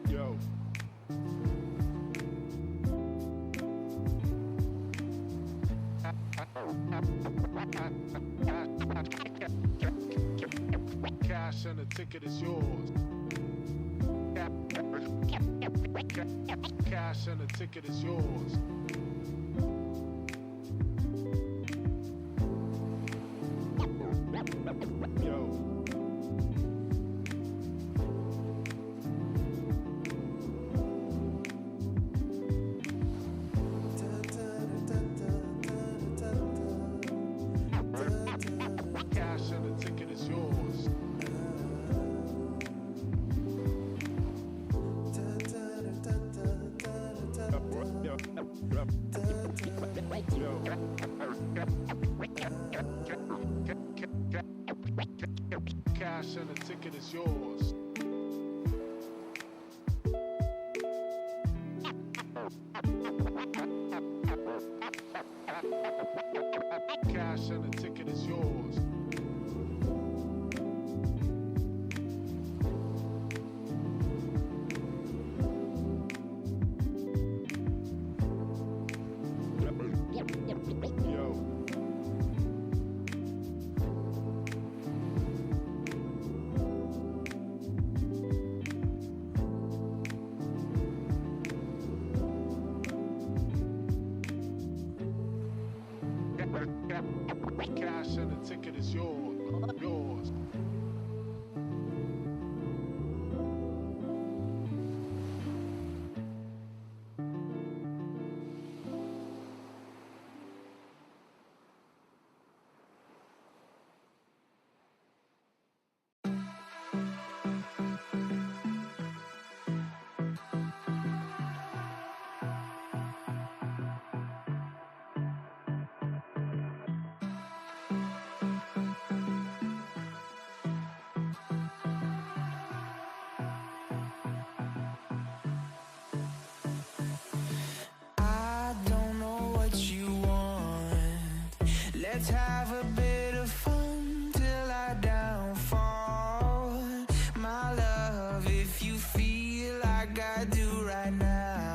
Yo. Cash and the ticket is yours. Cash and the ticket is yours. Yo. Cash and the ticket is yours. Cash and the ticket is yours. Cash and the ticket is yours. Yours. Let's have a bit of fun till I downfall. My love, if you feel like I do right now,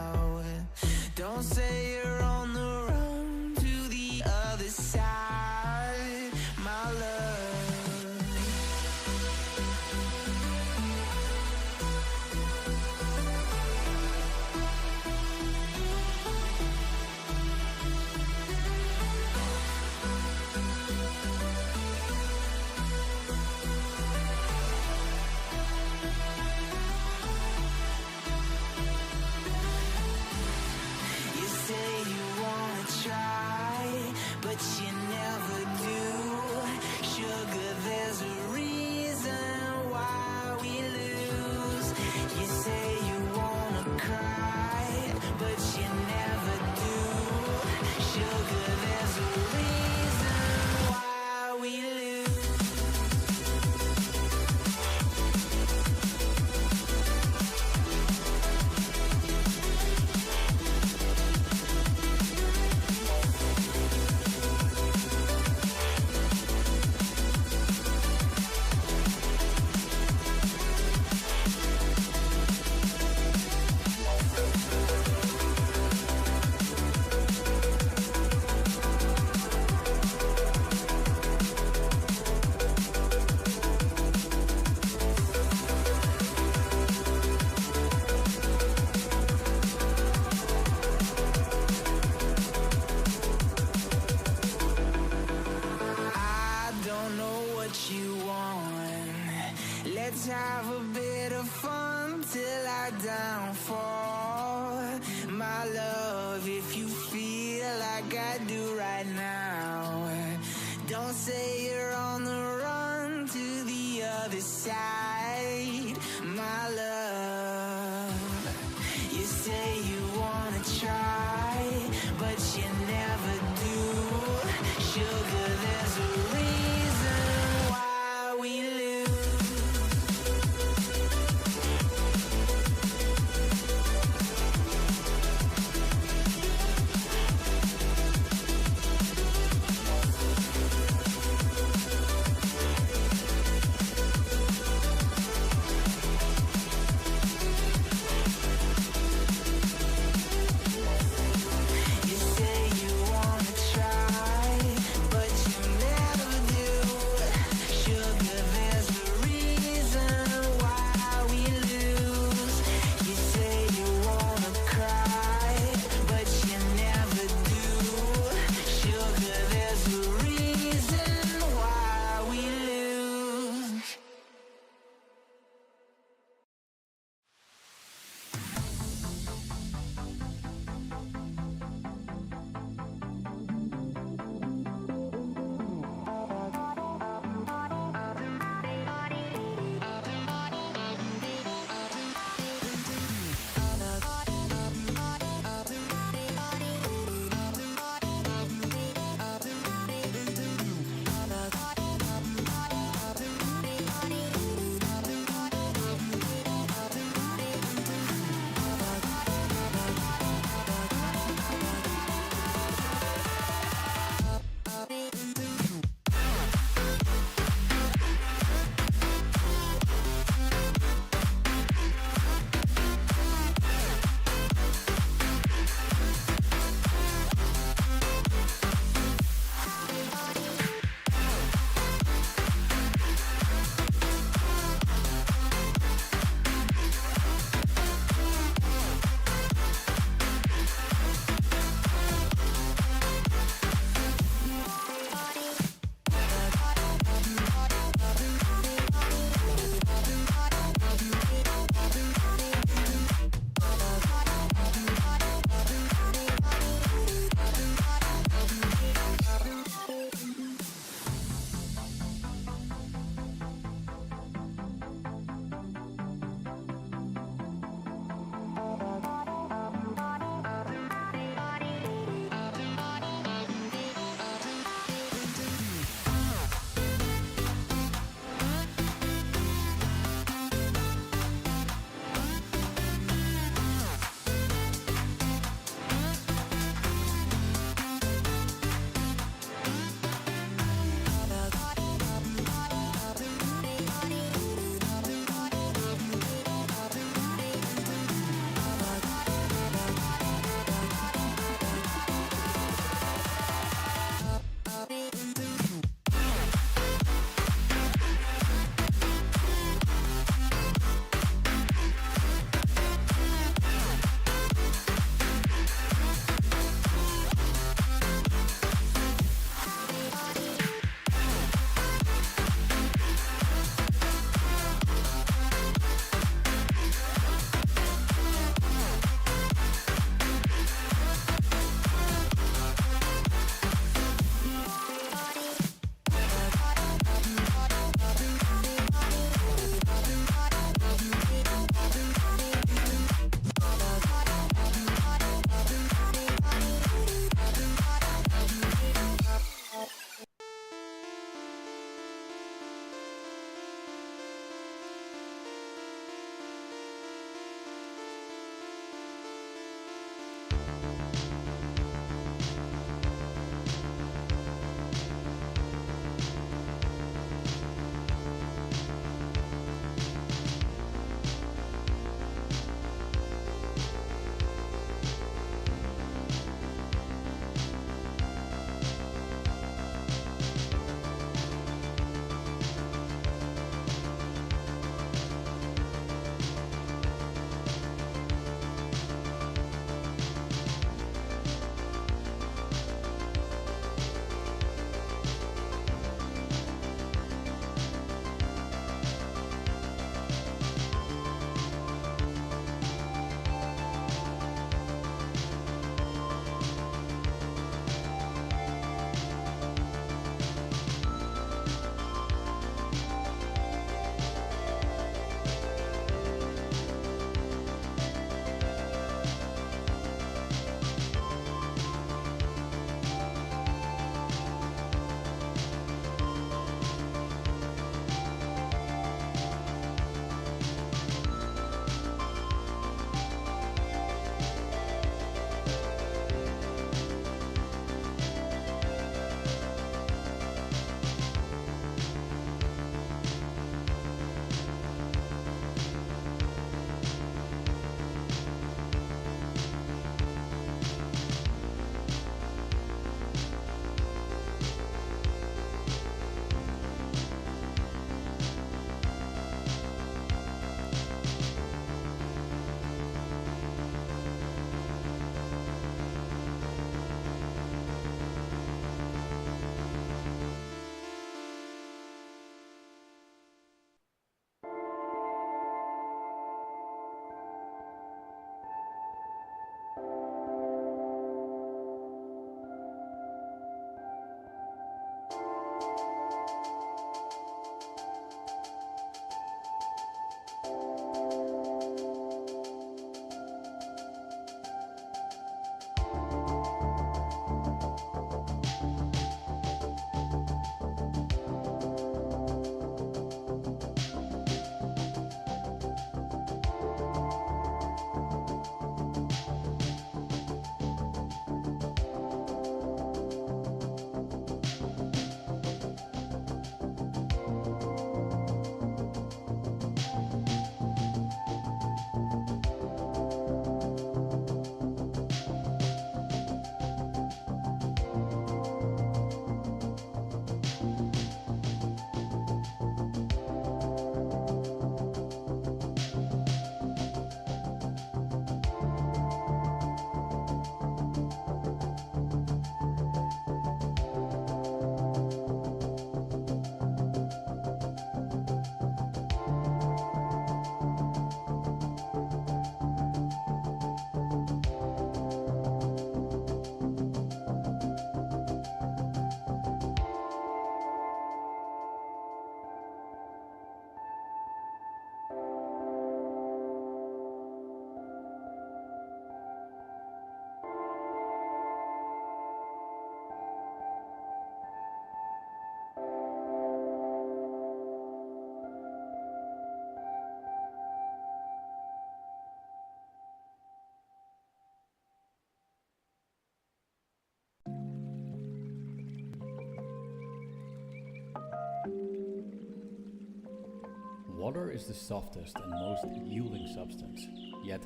Water is the softest and most yielding substance, yet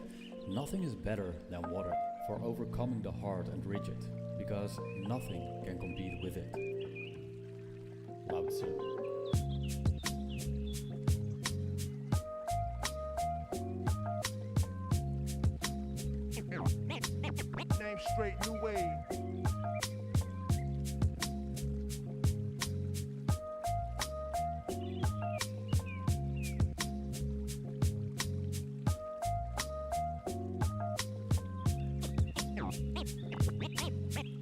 nothing is better than water for overcoming the hard and rigid, because nothing can compete with it. Lao Tzu. Name straight, new wave.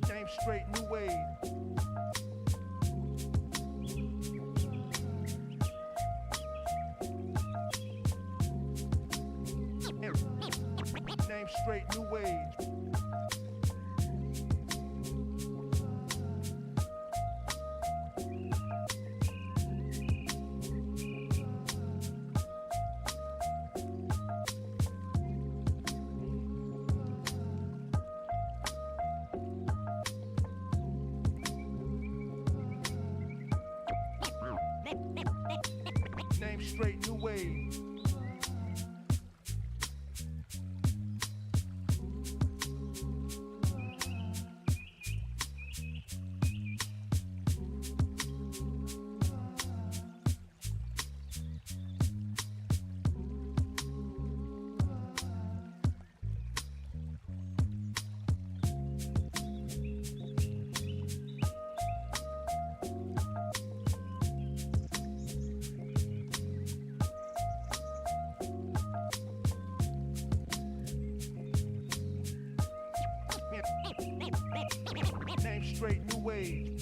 Name straight, new wave. Name straight, new wave. Name straight, new wave. Name straight, new wave.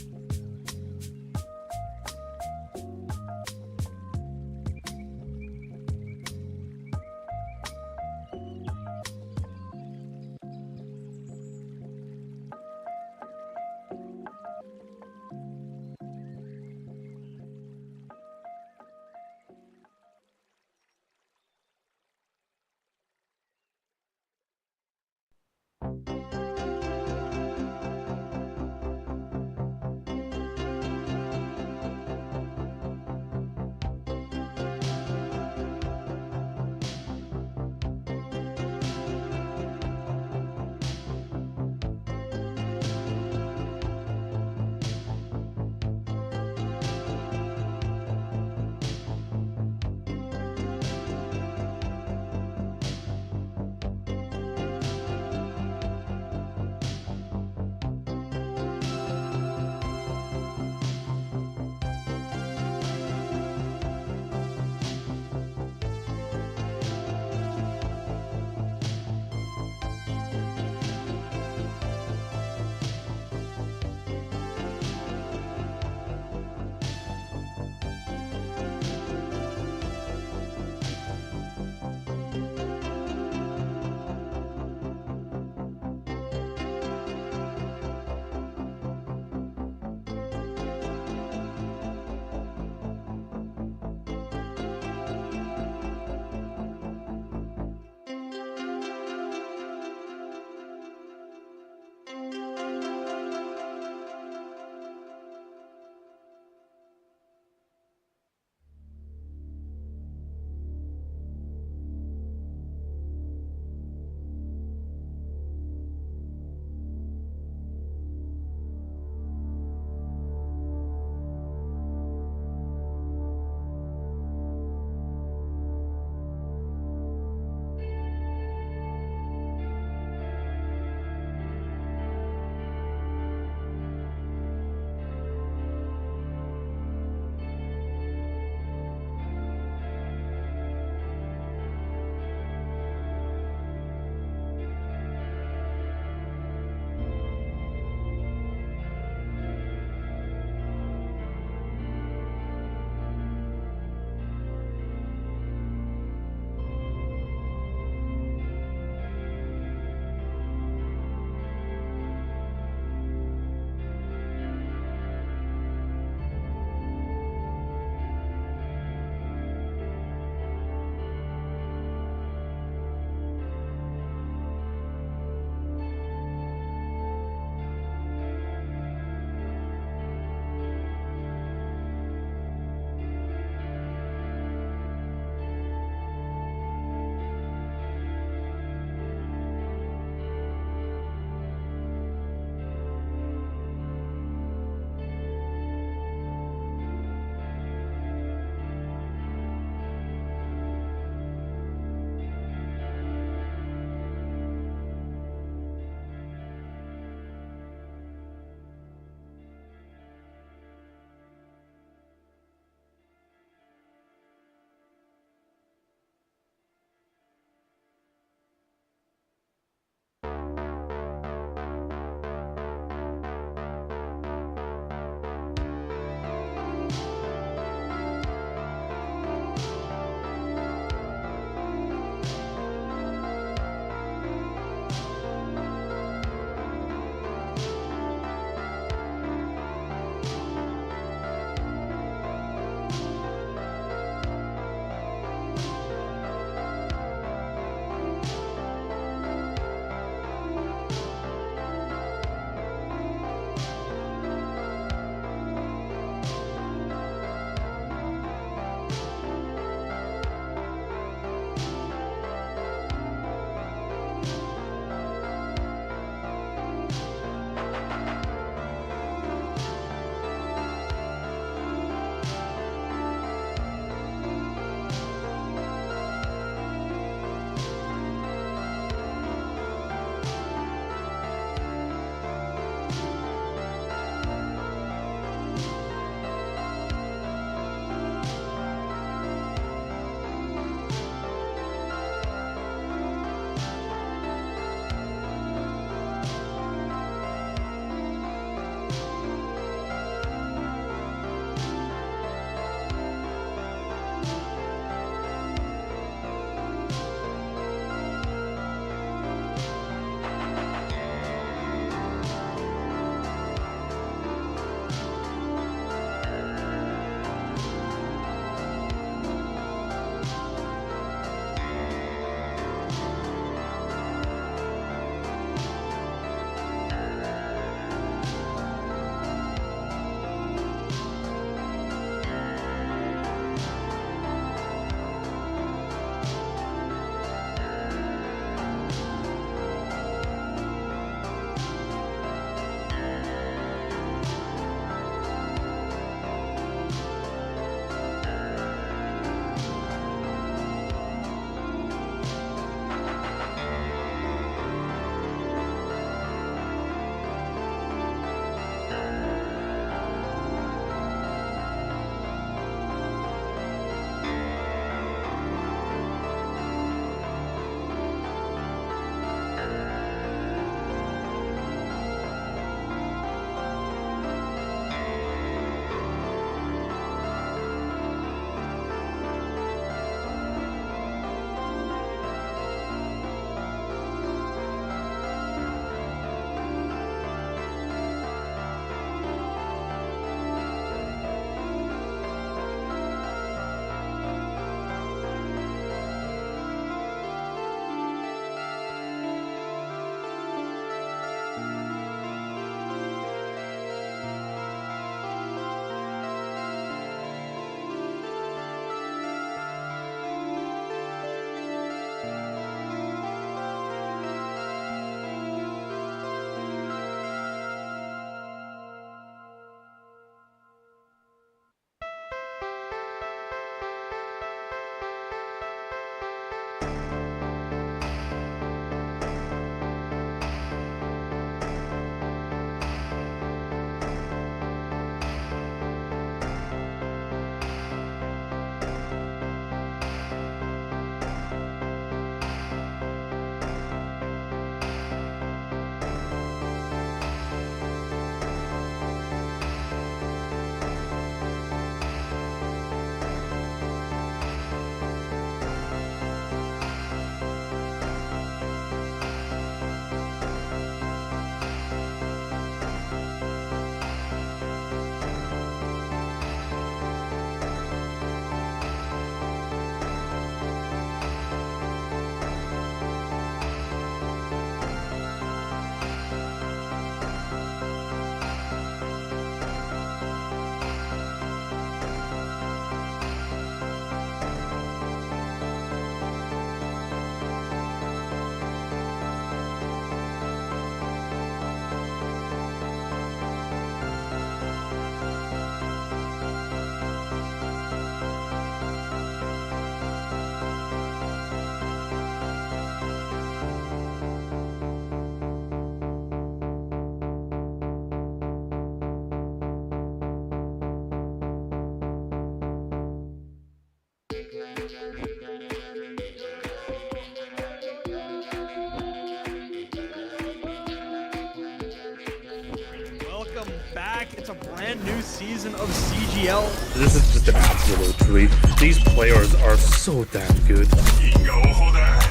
back. It's a brand new season of CGL. This is just an absolute treat. These players are so damn good.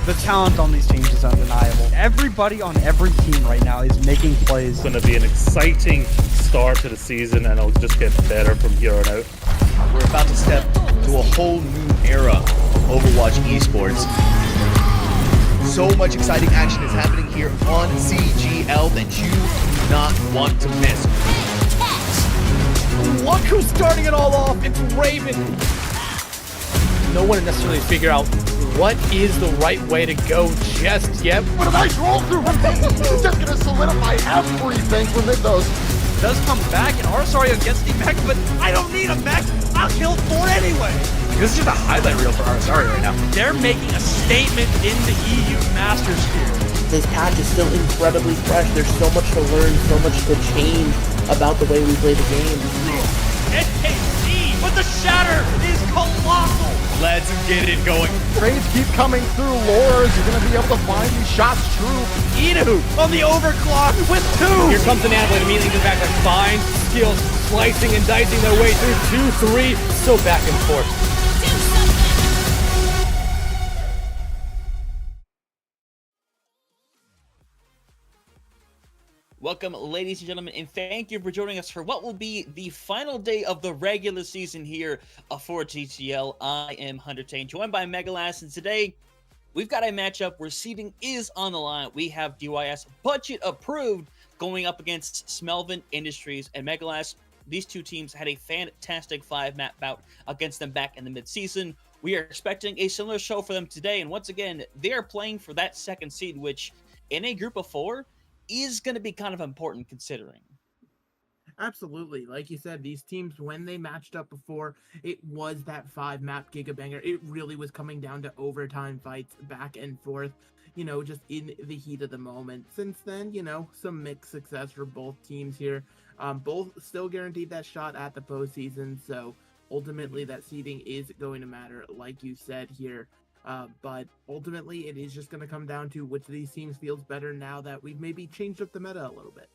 The talent on these teams is undeniable. Everybody on every team right now is making plays. It's going to be an exciting start to the season, and it'll just get better from here on out. We're about to step to a whole new era of Overwatch esports. So much exciting action is happening here on CGL that you do not want to miss. Look who's starting it all off. It's Raven. No one necessarily figure out what is the right way to go just yet. What a nice roll through from Peyton. It's just going to solidify everything for Mythos. Does come back, and Arsario gets the mech, but I don't need a mech. I'll kill 4 anyway. This is just a highlight reel for Arsario right now. They're making a statement in the EU Masters here. This patch is still incredibly fresh. There's so much to learn, so much to change about the way we play the game. NKC, but the shatter is colossal. Let's get it going. Trades keep coming through. Laura, is going to be able to find these shots true. Idu on the overclock with 2. Here comes an athlete immediately goes back to fine skills, slicing and dicing their way through 2-3, so back and forth. Welcome, ladies and gentlemen, and thank you for joining us for what will be the final day of the regular season here for CGL. I am Hunter Tane, joined by Megalas, and today we've got a matchup where seeding is on the line. We have DYS budget approved going up against Smelvin Industries and Megalas. These two teams had a fantastic 5-map bout against them back in the mid-season. We are expecting a similar show for them today, and once again, they are playing for that second seed, which in a group of 4 is going to be kind of important considering. Absolutely. Like you said, these teams, when they matched up before, it was that 5-map gigabanger. It really was coming down to overtime fights back and forth, just in the heat of the moment. Since then, some mixed success for both teams here. Both still guaranteed that shot at the postseason, so ultimately that seeding is going to matter, like you said here. But ultimately, it is just going to come down to which of these teams feels better now that we've maybe changed up the meta a little bit.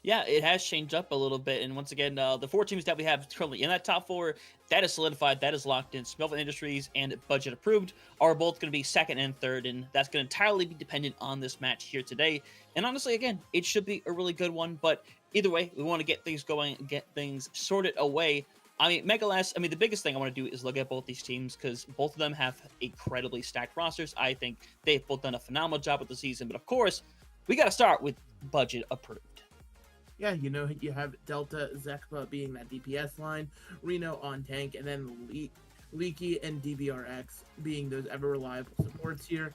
Yeah, it has changed up a little bit, and once again, the 4 teams that we have currently in that top 4, that is solidified, that is locked in. Smelvin Industries and Budget Approved are both going to be 2nd and 3rd, and that's going to entirely be dependent on this match here today. And honestly, again, it should be a really good one, but either way, we want to get things going, get things sorted away. Megalas, the biggest thing I want to do is look at both these teams because both of them have incredibly stacked rosters. I think they've both done a phenomenal job with the season, but of course, we got to start with Budget Approved. Yeah, you have Delta Zekpa being that DPS line, Reno on tank, and then Leaky and DBRX being those ever-reliable supports here.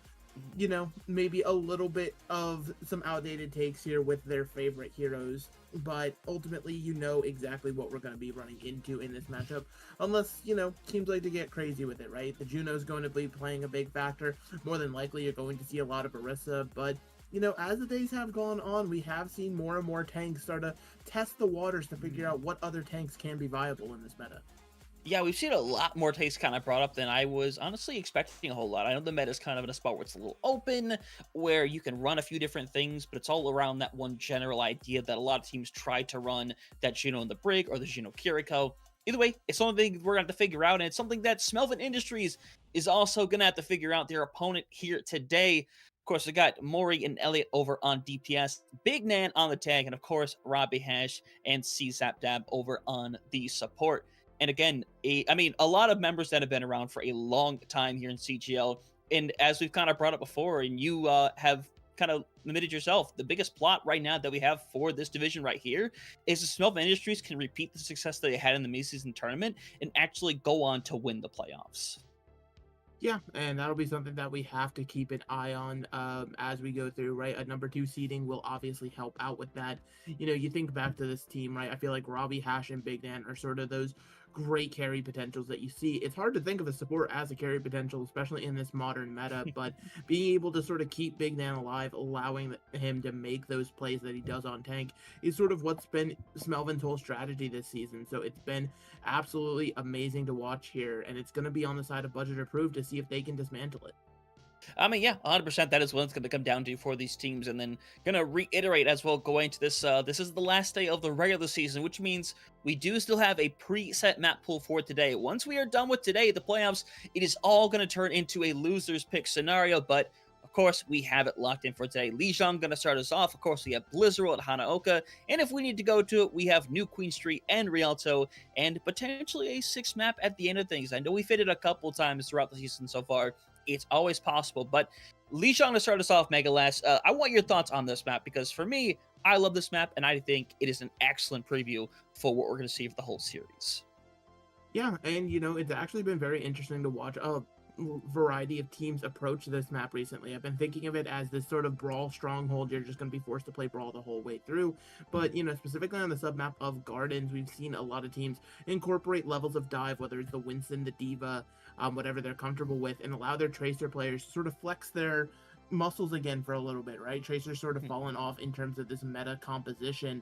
Maybe a little bit of some outdated takes here with their favorite heroes, but ultimately exactly what we're going to be running into in this matchup, unless, teams like to get crazy with it, right? The Juno's going to be playing a big factor. More than likely, you're going to see a lot of Orisa, but as the days have gone on, we have seen more and more tanks start to test the waters to figure out what other tanks can be viable in this meta. Yeah, we've seen a lot more takes kind of brought up than I was honestly expecting a whole lot. I know the meta is kind of in a spot where it's a little open, where you can run a few different things, but it's all around that one general idea that a lot of teams try to run, that Juno in the Brig or the Juno Kiriko. Either way, it's something we're going to have to figure out, and it's something that Smelvin Industries is also going to have to figure out their opponent here today. Of course, we got Maury and Elliot over on DPS, Big Nan on the tag, and of course, Robbie Hash and CZapDab over on the support. And again, a lot of members that have been around for a long time here in CGL. And as we've kind of brought up before, and you have kind of admitted yourself, the biggest plot right now that we have for this division right here is the Smelvin Industries can repeat the success that they had in the mid-season tournament and actually go on to win the playoffs. Yeah, and that'll be something that we have to keep an eye on as we go through, right? A number 2 seeding will obviously help out with that. You think back to this team, right? I feel like Robbie, Hash, and Big Dan are sort of those great carry potentials that you see. It's hard to think of a support as a carry potential, especially in this modern meta, but being able to sort of keep Big Dan alive, allowing him to make those plays that he does on tank is sort of what's been Smelvin's whole strategy this season. So it's been absolutely amazing to watch here, and it's going to be on the side of Budget Approved to see if they can dismantle it. I mean, yeah, 100%. That is what it's going to come down to for these teams. And then going to reiterate as well going to this. This is the last day of the regular season, which means we do still have a preset map pool for today. Once we are done with today, the playoffs, it is all going to turn into a loser's pick scenario. But of course, we have it locked in for today. Lijiang going to start us off. Of course, we have Blizzard at Hanaoka. And if we need to go to it, we have New Queen Street and Rialto. And potentially a 6th map at the end of things. I know we fit it a couple times throughout the season so far. It's always possible. But Lijiang to start us off, Megalas, I want your thoughts on this map. Because for me, I love this map. And I think it is an excellent preview for what we're going to see for the whole series. Yeah, and it's actually been very interesting to watch a variety of teams approach this map recently. I've been thinking of it as this sort of brawl stronghold. You're just going to be forced to play brawl the whole way through. But, specifically on the sub-map of Gardens, we've seen a lot of teams incorporate levels of dive, whether it's the Winston, the Diva, whatever they're comfortable with, and allow their Tracer players to sort of flex their muscles again for a little bit, right? Tracer's sort of fallen off in terms of this meta composition,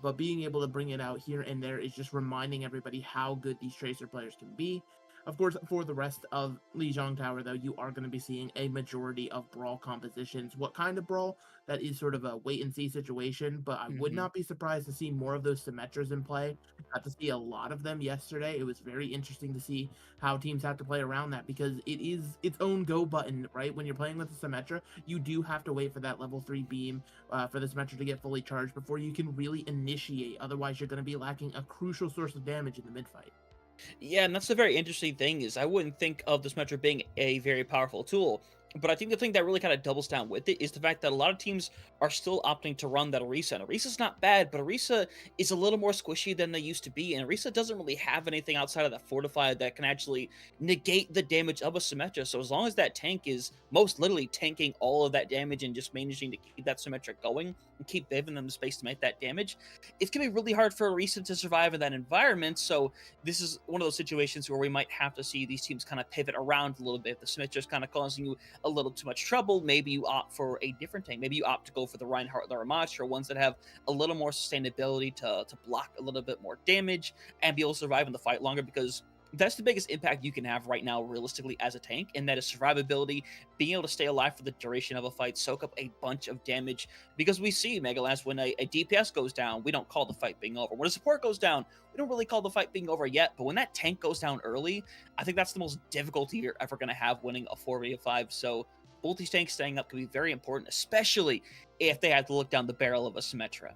but being able to bring it out here and there is just reminding everybody how good these Tracer players can be. Of course, for the rest of Lijiang Tower, though, you are going to be seeing a majority of brawl compositions. What kind of brawl? That is sort of a wait-and-see situation, but I would not be surprised to see more of those Symmetras in play. Got to see a lot of them yesterday. It was very interesting to see how teams have to play around that, because it is its own go button, right? When you're playing with the Symmetra, you do have to wait for that level 3 beam for the Symmetra to get fully charged before you can really initiate. Otherwise, you're going to be lacking a crucial source of damage in the mid-fight. Yeah, and that's the very interesting thing is I wouldn't think of this Metro being a very powerful tool. But I think the thing that really kind of doubles down with it is the fact that a lot of teams are still opting to run that Orisa. And Orisa's not bad, but Orisa is a little more squishy than they used to be. And Orisa doesn't really have anything outside of that Fortify that can actually negate the damage of a Symmetra. So as long as that tank is most literally tanking all of that damage and just managing to keep that Symmetra going and keep giving them the space to make that damage, it's going to be really hard for Orisa to survive in that environment. So this is one of those situations where we might have to see these teams kind of pivot around a little bit. If the Symmetra's kind of causing you a little too much trouble, maybe you opt for a different tank. Maybe you opt to go for the Reinhardt, the Ramach, or ones that have a little more sustainability to block a little bit more damage and be able to survive in the fight longer, because that's the biggest impact you can have right now realistically as a tank, and that is survivability, being able to stay alive for the duration of a fight, soak up a bunch of damage, because we see, Megalas, when a DPS goes down, we don't call the fight being over. When a support goes down, we don't really call the fight being over yet, but when that tank goes down early, I think that's the most difficulty you're ever going to have winning a 4v5, so both these tanks staying up can be very important, especially if they have to look down the barrel of a Symmetra.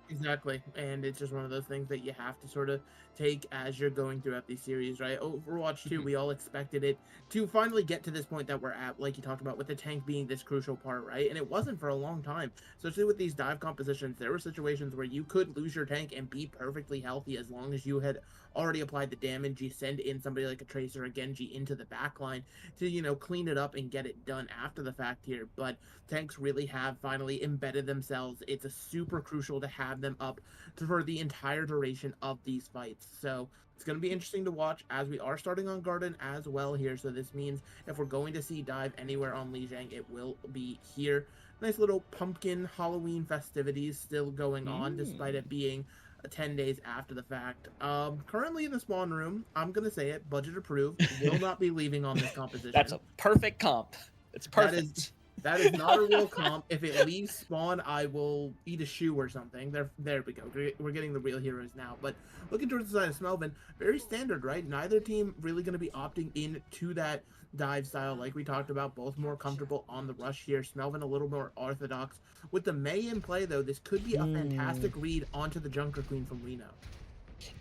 Exactly, and it's just one of those things that you have to sort of take as you're going throughout these series, right? Overwatch 2, we all expected it to finally get to this point that we're at, like you talked about, with the tank being this crucial part, right? And it wasn't for a long time, especially with these dive compositions. There were situations where you could lose your tank and be perfectly healthy as long as you had already applied the damage. You send in somebody like a Tracer or Genji into the backline to, clean it up and get it done after the fact here. But tanks really have finally embedded themselves. It's a super crucial to have them up for the entire duration of these fights. So it's going to be interesting to watch, as we are starting on Garden as well here. So this means if we're going to see dive anywhere on Lijiang, it will be here. Nice little pumpkin Halloween festivities still going on, despite it being 10 days after the fact. Currently in the spawn room, I'm going to say it, budget approved, will not be leaving on this composition. That's a perfect comp. It's perfect. That is not a real comp. If it leaves spawn, I will eat a shoe or something. There we go. We're getting the real heroes now. But looking towards the side of Smelvin, very standard, right? Neither team really going to be opting into that dive style like we talked about. Both more comfortable on the rush here. Smelvin a little more orthodox. With the Mei in play, though, this could be a fantastic read onto the Junker Queen from Reno.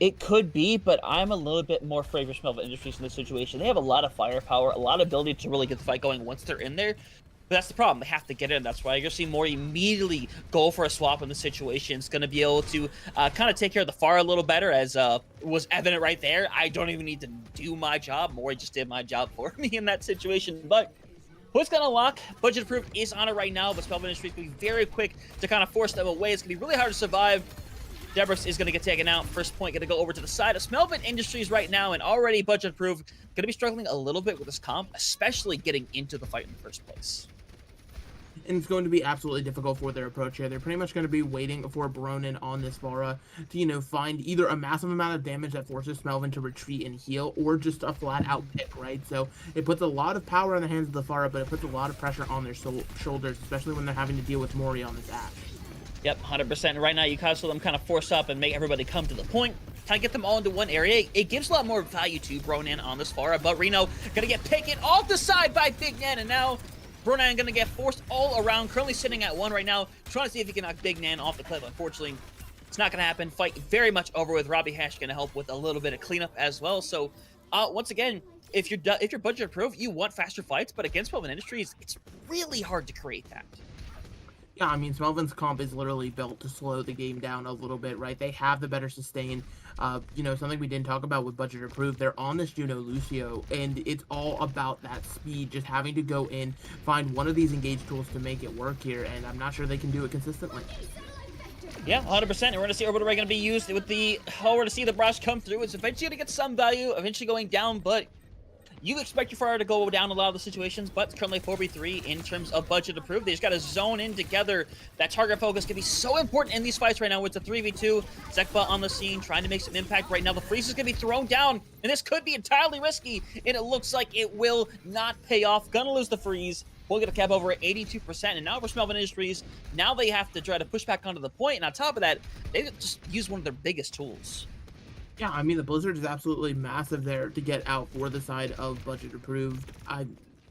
It could be, but I'm a little bit more for Smelvin Industries in this situation. They have a lot of firepower, a lot of ability to really get the fight going once they're in there. But that's the problem. They have to get in. That's why you're going to see more immediately go for a swap in the situation. It's going to be able to kind of take care of the Pharah a little better, as was evident right there. I don't even need to do my job. Mori just did my job for me in that situation. But what's going to lock? Budget approved is on it right now, but Smelvin Industries will be very quick to kind of force them away. It's going to be really hard to survive. Debris is going to get taken out. First point going to go over to the side of Smelvin Industries right now, and already budget approved. Going to be struggling a little bit with this comp, especially getting into the fight in the first place. And it's going to be absolutely difficult for their approach here. They're pretty much going to be waiting for Bronin on this Vara to, you know, find either a massive amount of damage that forces Smelvin to retreat and heal, or just a flat-out pick, right? So it puts a lot of power in the hands of the Vara, but it puts a lot of pressure on their shoulders, especially when they're having to deal with Mori on this Ashe. Yep, 100%. Right now, you kind of saw them kind of force up and make everybody come to the point. Kind of get them all into one area. It gives a lot more value to Bronin on this Vara, but Reno gonna get picked off the side by Big Nan, and now Bronin gonna get forced all around. Currently sitting at 1 right now, trying to see if he can knock Big Nan off the cliff. Unfortunately, it's not gonna happen. Fight very much over with. Robbie Hash gonna help with a little bit of cleanup as well. So, once again, if you're budget approved, you want faster fights, but against Smelvin Industries, it's really hard to create that. Yeah, I mean, Smelvin's comp is literally built to slow the game down a little bit, right? They have the better sustain. You know, something we didn't talk about with budget approved, they're on this Juno Lucio, and it's all about that speed, just having to go in, find one of these engage tools to make it work here, and I'm not sure they can do it consistently. Yeah, 100%. And we're going to see Orbital Ray going to be used with the... Oh, we're going to see the brush come through. It's eventually going to get some value, eventually going down, but... You expect your fire to go down a lot of the situations, but it's currently 4v3 in terms of budget approved. They just got to zone in together. That target focus can be so important in these fights right now. It's a 3v2. Zekba on the scene, trying to make some impact right now. The freeze is going to be thrown down, and this could be entirely risky, and it looks like it will not pay off. Gonna lose the freeze. We'll get a cap over at 82%, and now for Smelvin Industries, now they have to try to push back onto the point, and on top of that, they just use one of their biggest tools. Yeah, I mean, the Blizzard is absolutely massive there to get out for the side of budget approved.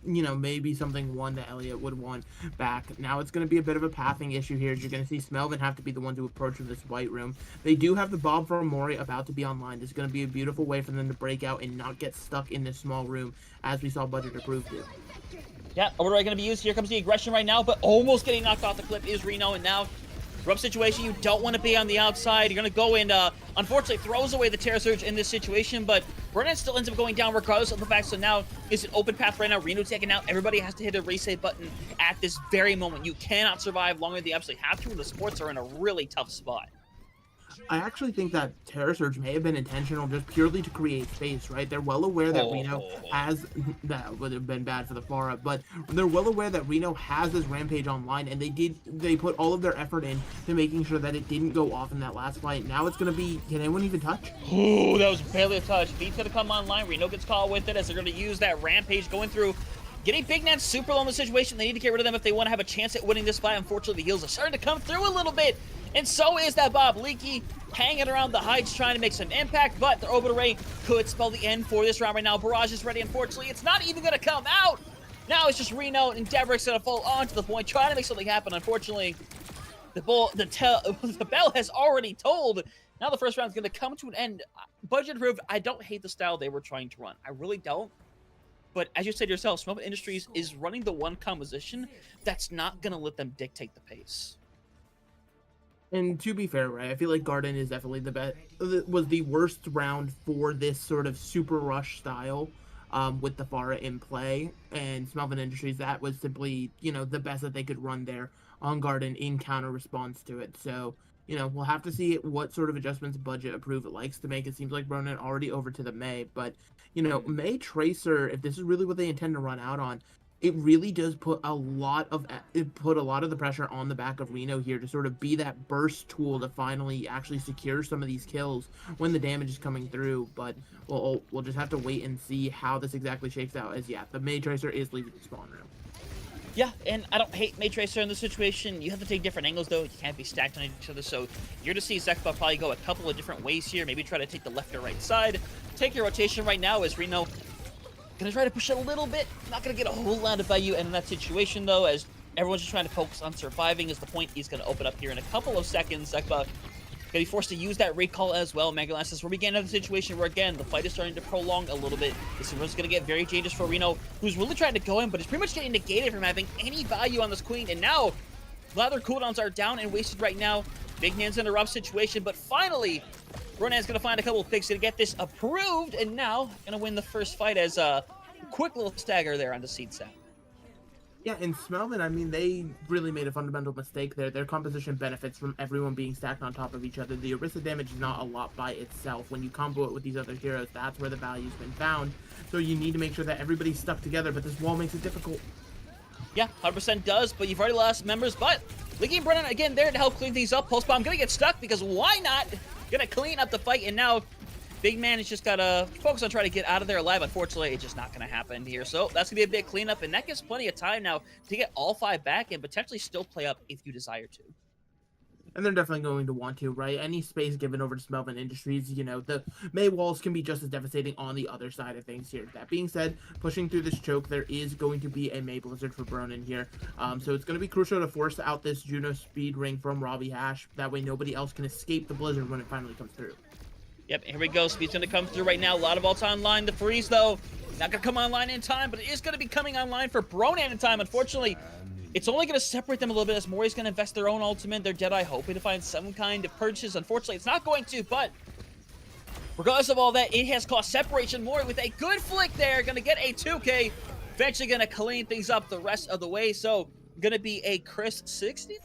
You know, maybe something one that Elliot would want back. Now it's going to be a bit of a pathing issue here. You're going to see Smelvin have to be the one to approach from this white room. They do have the Bob from Mori about to be online. It's going to be a beautiful way for them to break out and not get stuck in this small room, as we saw budget approved do. Yeah, Orbital Ray going to be used. Here comes the aggression right now, but almost getting knocked off the cliff is Reno, and now rub situation, you don't want to be on the outside. You're going to go in, unfortunately, throws away the Terror Surge in this situation, but Brennan still ends up going down regardless of the fact. So now it's an open path right now. Reno taken out. Everybody has to hit a reset button at this very moment. You cannot survive longer than you absolutely have to, and the sports are in a really tough spot. I actually think that Terror Surge may have been intentional just purely to create space, right? They're well aware that Reno has... That would have been bad for the Pharah, but they're well aware that Reno has this Rampage online, and they put all of their effort in to making sure that it didn't go off in that last fight. Now it's going to be... Can anyone even touch? Ooh, that was barely a touch. Beat's going to come online. Reno gets caught with it as they're going to use that Rampage going through. Getting Big Nan super low in the situation. They need to get rid of them if they want to have a chance at winning this fight. Unfortunately, the heals are starting to come through a little bit. And so is that Bob Leaky hanging around the heights trying to make some impact, but the Orbital Ray could spell the end for this round right now. Barrage is ready. Unfortunately, it's not even going to come out. Now it's just Reno and Devrik's going to fall onto the point, trying to make something happen. Unfortunately, the bell has already tolled. Now the first round is going to come to an end. Budget approved. I don't hate the style they were trying to run. I really don't. But as you said yourself, Smelvin Industries is running the one composition that's not going to let them dictate the pace. And to be fair, right, I feel like Garden is definitely the best, was the worst round for this sort of super rush style with the Pharah in play. And Smelvin Industries, that was simply, you know, the best that they could run there on Garden in counter response to it. So, you know, we'll have to see what sort of adjustments budget approved it likes to make. It seems like Bronin already over to the May, but, you know, May Tracer, if this is really what they intend to run out on, it really does put a lot of the pressure on the back of Reno here to sort of be that burst tool to finally actually secure some of these kills when the damage is coming through. But we'll just have to wait and see how this exactly shakes out. As yeah, the May Tracer is leaving the spawn room. Yeah, and I don't hate May Tracer in this situation. You have to take different angles, though. You can't be stacked on each other, so you're to see Zekba probably go a couple of different ways here. Maybe try to take the left or right side. Take your rotation right now as Reno gonna try to push it a little bit. Not gonna get a whole lot of value in that situation, though, as everyone's just trying to focus on surviving is the point he's gonna open up here in a couple of seconds. Zekba gonna be forced to use that recall as well. Megalance is where we get into the situation where, again, the fight is starting to prolong a little bit. This is gonna get very dangerous for Reno, who's really trying to go in, but is pretty much getting negated from having any value on this queen. And now, a lot of their cooldowns are down and wasted right now. Big Nan's in a rough situation, but finally, Ronan's gonna find a couple of picks to get this approved, and now gonna win the first fight as a quick little stagger there on the seed set. Yeah, in Smelvin, I mean, they really made a fundamental mistake there. Their composition benefits from everyone being stacked on top of each other. The Orisa damage is not a lot by itself. When you combo it with these other heroes, that's where the value's been found. So you need to make sure that everybody's stuck together, but this wall makes it difficult. Yeah, 100% does, but you've already lost members. But Leaky and Brennan, again, there to help clean things up. Pulse Bomb gonna get stuck because why not? Gonna clean up the fight, and now Big Man has just gotta focus on trying to get out of there alive. Unfortunately, it's just not gonna happen here. So that's gonna be a big cleanup, and that gives plenty of time now to get all 5 back and potentially still play up if you desire to. And they're definitely going to want to, right? Any space given over to Smelvin Industries, you know, the May walls can be just as devastating on the other side of things here. That being said, pushing through this choke, there is going to be a May Blizzard for Bronin here. So it's going to be crucial to force out this Juno speed ring from Robbie Hash. That way nobody else can escape the Blizzard when it finally comes through. Yep, here we go. Speed's going to come through right now. A lot of ults online. The freeze, though, not going to come online in time, but it is going to be coming online for Bronan in time. Unfortunately, it's only going to separate them a little bit as Mori's going to invest their own ultimate, their Jedi, hoping to find some kind of purchase. Unfortunately, it's not going to, but regardless of all that, it has caused separation. Mori with a good flick there, going to get a 2K. Eventually going to clean things up the rest of the way. So, going to be a crisp 70%.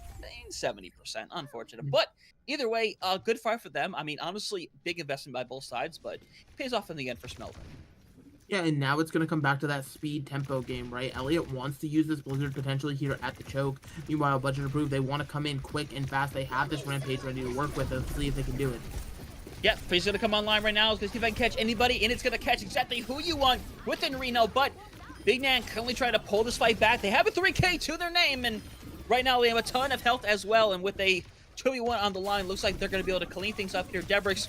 Unfortunate. But either way, good fight for them. I mean, honestly, big investment by both sides, but it pays off in the end for Smelvin. Yeah, and now it's going to come back to that speed tempo game, right? Elliot wants to use this Blizzard potentially here at the choke. Meanwhile, Budget Approved, they want to come in quick and fast. They have this Rampage ready to work with. Let's see if they can do it. Yep, Freeze going to come online right now. It's going to see if I can catch anybody, and it's going to catch exactly who you want within Reno, but Big Man currently trying to pull this fight back. They have a 3K to their name, and right now they have a ton of health as well, and with a 2v1 on the line, looks like they're going to be able to clean things up here. Debrix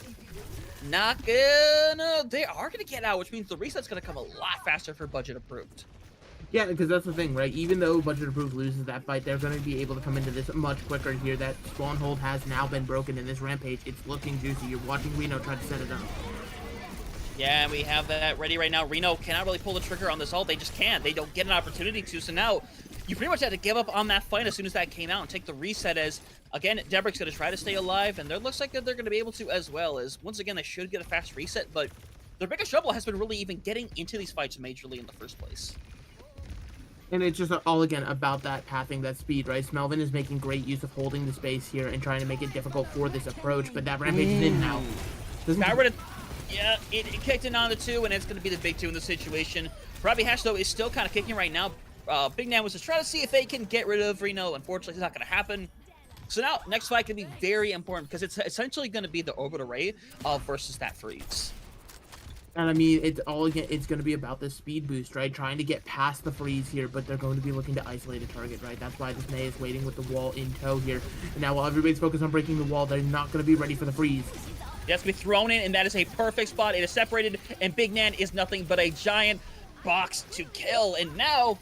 not gonna... They are going to get out, which means the reset's going to come a lot faster for Budget Approved. Yeah, because that's the thing, right? Even though Budget Approved loses that fight, they're going to be able to come into this much quicker here. That spawn hold has now been broken in this Rampage. It's looking juicy. You're watching Reno try to set it up. Yeah, we have that ready right now. Reno cannot really pull the trigger on this ult. They just can't. They don't get an opportunity to. So now you pretty much had to give up on that fight as soon as that came out and take the reset as, again, Debrik's going to try to stay alive, and it looks like they're going to be able to as well, as once again, they should get a fast reset, but their biggest trouble has been really even getting into these fights majorly in the first place. And it's just all, again, about that pathing, that speed, right? Smelvin is making great use of holding the space here and trying to make it difficult for this approach, but that Rampage is in now. Yeah, it kicked in on the 2, and it's going to be the big 2 in the situation. Robbie Hash, though, is still kind of kicking right now. Big Nan was just trying to see if they can get rid of Reno. Unfortunately, it's not going to happen. So now, next fight can be very important because it's essentially going to be the Orbit Array versus that freeze. And I mean, it's going to be about this speed boost, right? Trying to get past the freeze here, but they're going to be looking to isolate a target, right? That's why this May is waiting with the wall in tow here. And now while everybody's focused on breaking the wall, they're not going to be ready for the freeze. It has to be thrown in, and that is a perfect spot. It is separated, and Big Nan is nothing but a giant box to kill. And now,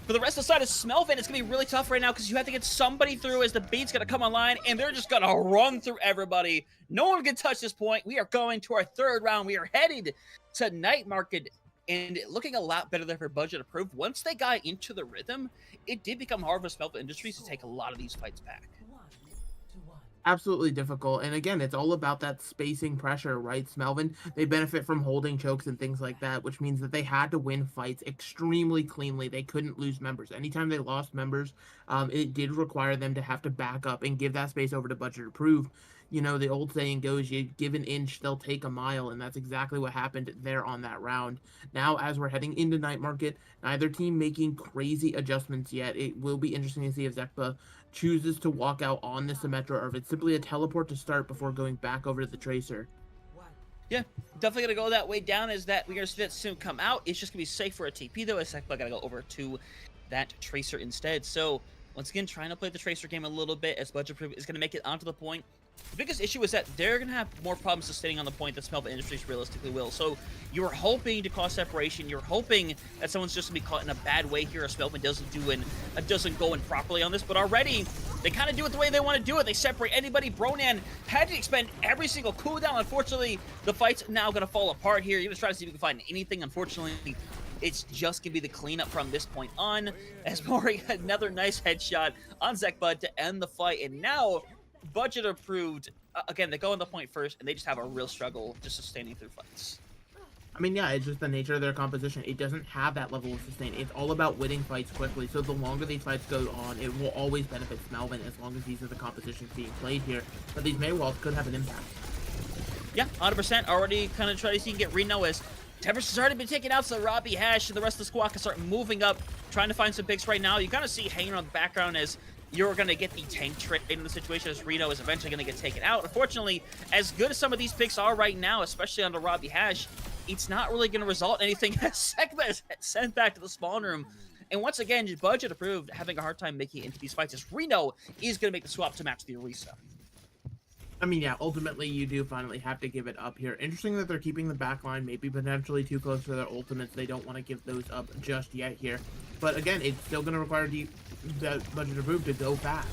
for the rest of the side of Smelvin, it's going to be really tough right now because you have to get somebody through as the beat's going to come online, and they're just going to run through everybody. No one can touch this point. We are going to our 3rd round. We are headed to Night Market, and looking a lot better than for Budget Approved. Once they got into the rhythm, it did become hard for Smelvin Industries to take a lot of these fights back. Absolutely difficult, and again, it's all about that spacing pressure, right? Smelvin, they benefit from holding chokes and things like that, which means that they had to win fights extremely cleanly. They couldn't lose members. Anytime they lost members, it did require them to have to back up and give that space over to Budget Approved. You know, the old saying goes, you give an inch, they'll take a mile, and that's exactly what happened there on that round. Now, as we're heading into Night Market, neither team making crazy adjustments yet. It will be interesting to see if Zekba chooses to walk out on the Symmetra, or if it's simply a teleport to start before going back over to the Tracer. Yeah, definitely going to go that way down, is that we're going to see that soon come out. It's just going to be safe for a TP, though, as Zekba got to go over to that Tracer instead. So, once again, trying to play the Tracer game a little bit as Budget Approved is going to make it onto the point. The biggest issue is that they're going to have more problems sustaining on the point that Smelvin Industries realistically will. So you're hoping to cause separation. You're hoping that someone's just going to be caught in a bad way here, or Smelvin doesn't go in properly on this. But already, they kind of do it the way they want to do it. They separate anybody. Bronan had to expend every single cooldown. Unfortunately, the fight's now going to fall apart here. You're going to try to see if you can find anything. Unfortunately, it's just going to be the cleanup from this point on, as Mori another nice headshot on Zekba to end the fight. And now, Budget Approved, again, they go on the point first, and they just have a real struggle just sustaining through fights. I mean, yeah, it's just the nature of their composition. It doesn't have that level of sustain. It's all about winning fights quickly, so the longer these fights go on, it will always benefit Smelvin as long as these are the compositions being played here. But these May walls could have an impact. Yeah, 100%. Already kind of try to see you can get Reno as Tempesture's already been taken out, so Robbie Hash and the rest of the squad can start moving up, trying to find some picks right now. You kind of see hanging on the background as you're going to get the tank trade in the situation as Reno is eventually going to get taken out. Unfortunately, as good as some of these picks are right now, especially under Robbie Hash, it's not really going to result in anything as Sekba is sent back to the spawn room. And once again, budget approved, having a hard time making it into these fights as Reno is going to make the swap to match the Orisa. I mean, yeah, ultimately you do finally have to give it up here. Interesting that they're keeping the back line, maybe potentially too close to their ultimates. They don't want to give those up just yet here. But again, it's still going to require the budget approved to go fast.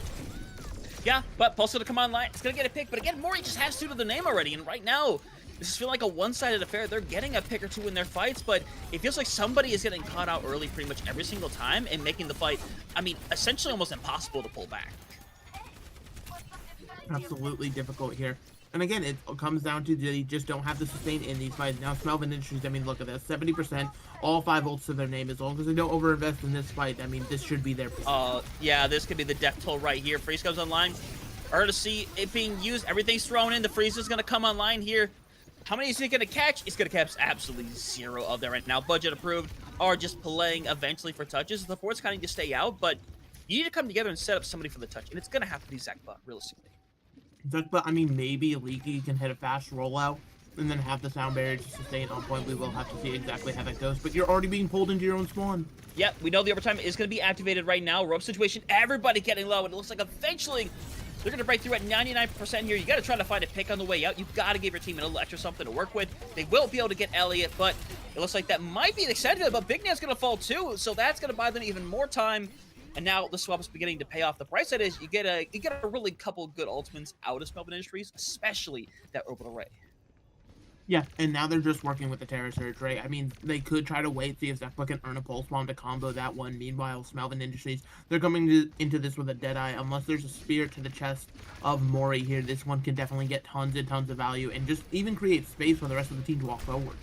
Yeah, but Pulse going to come online. It's going to get a pick. But again, Mori just has to do the name already. And right now, this is feeling like a one-sided affair. They're getting a pick or two in their fights, but it feels like somebody is getting caught out early pretty much every single time and making the fight, I mean, essentially almost impossible to pull back. Absolutely difficult here. And again, it comes down to they just don't have the sustain in these fights. Now, Smelvin Industries, I mean, look at this. 70%, all 5 ults to their name. As long as they don't overinvest in this fight, I mean, this should be their position. Yeah, this could be the death toll right here. Freeze comes online. Early to see it being used. Everything's thrown in. The Freeze is going to come online here. How many is he going to catch? He's going to catch absolutely 0 of them right now. Budget approved, or just playing eventually for touches. The board's kind of to stay out, but you need to come together and set up somebody for the touch. And it's going to have to be Zekba, realistically. But I mean, maybe Leaky can hit a fast rollout and then have the sound barrier to sustain on point. We will have to see exactly how that goes. But you're already being pulled into your own spawn. Yep, we know the overtime is going to be activated right now. Rope situation, everybody getting low. And it looks like eventually they're going to break through at 99% here. You got to try to find a pick on the way out. You've got to give your team a little extra something to work with. They will be able to get Elliott, but it looks like that might be an extended. But Big Nan's going to fall too, so that's going to buy them even more time. And now the swap is beginning to pay off. The price that is, you get a really couple good ultimates out of Smelvin Industries, especially that Orbital Ray. Yeah, and now they're just working with the Terror Surge, right? I mean, they could try to wait, see if Zekba can earn a Pulse Bomb to combo that one. Meanwhile, Smelvin Industries, they're coming into this with a Deadeye. Unless there's a spear to the chest of Mori here, this one can definitely get tons and tons of value and just even create space for the rest of the team to walk forward.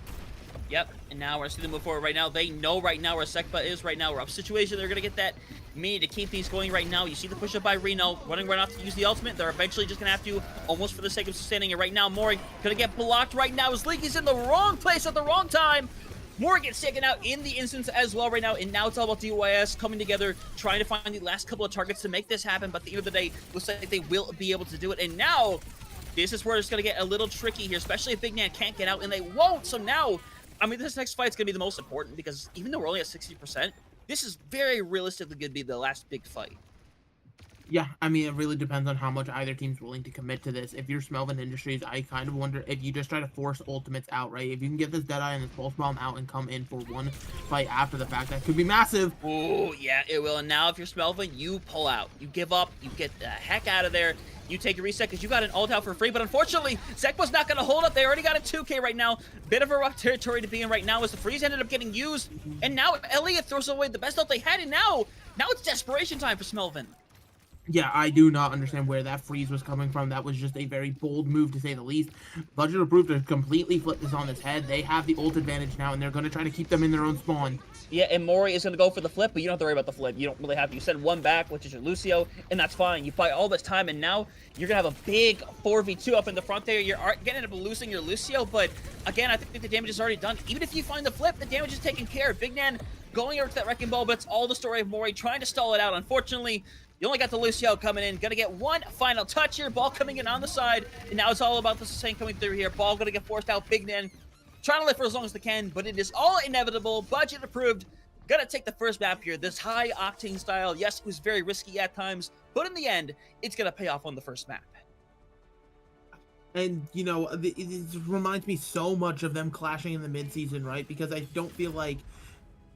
Yep, and now we're seeing them move forward right now. They know right now where Sekba is right now. We're up situation. They're going to get that mini to keep these going right now. You see the push up by Reno, running right off to use the ultimate. They're eventually just going to have to, almost for the sake of sustaining it right now. Mori going to get blocked right now as Leaky's in the wrong place at the wrong time. Mori gets taken out in the instance as well right now, and now it's all about DYS coming together, trying to find the last couple of targets to make this happen, but at the end of the day, looks like they will be able to do it, and now, this is where it's going to get a little tricky here, especially if Big Nan can't get out, and they won't, so now, I mean, this next fight's going to be the most important, because even though we're only at 60%, this is very realistically going to be the last big fight. Yeah, I mean, it really depends on how much either team's willing to commit to this. If you're Smelvin Industries, I kind of wonder if you just try to force ultimates out, right? If you can get this Deadeye and this Pulse Bomb out and come in for one fight after the fact, that could be massive. Oh, yeah, it will. And now if you're Smelvin, you pull out. You give up. You get the heck out of there. You take a reset because you got an ult out for free. But unfortunately, Zekba's not going to hold up. They already got a 2K right now. Bit of a rough territory to be in right now as the freeze ended up getting used. And now Elliott throws away the best ult they had. And now it's desperation time for Smelvin. Yeah, I do not understand where that freeze was coming from. That was just a very bold move, to say the least. Budget approved to completely flip this on its head. They have the ult advantage now, and they're going to try to keep them in their own spawn. Yeah, and Mori is going to go for the flip, but you don't have to worry about the flip. You don't really have to. You send one back, which is your Lucio, and that's fine. You fight all this time, and now you're going to have a big 4v2 up in the front there. You're going to end up losing your Lucio, but again, I think the damage is already done. Even if you find the flip, the damage is taken care of. Big Nan going over to that Wrecking Ball, but it's all the story of Mori trying to stall it out. Unfortunately, you only got the Lucio coming in. Gonna get one final touch here. Ball coming in on the side. And now it's all about the sustain coming through here. Ball gonna get forced out. Big Nan trying to live for as long as they can, but it is all inevitable. Budget approved. Gonna take the first map here. This high octane style. Yes, it was very risky at times, but in the end, it's gonna pay off on the first map. And, you know, it reminds me so much of them clashing in the midseason, right? Because I don't feel like,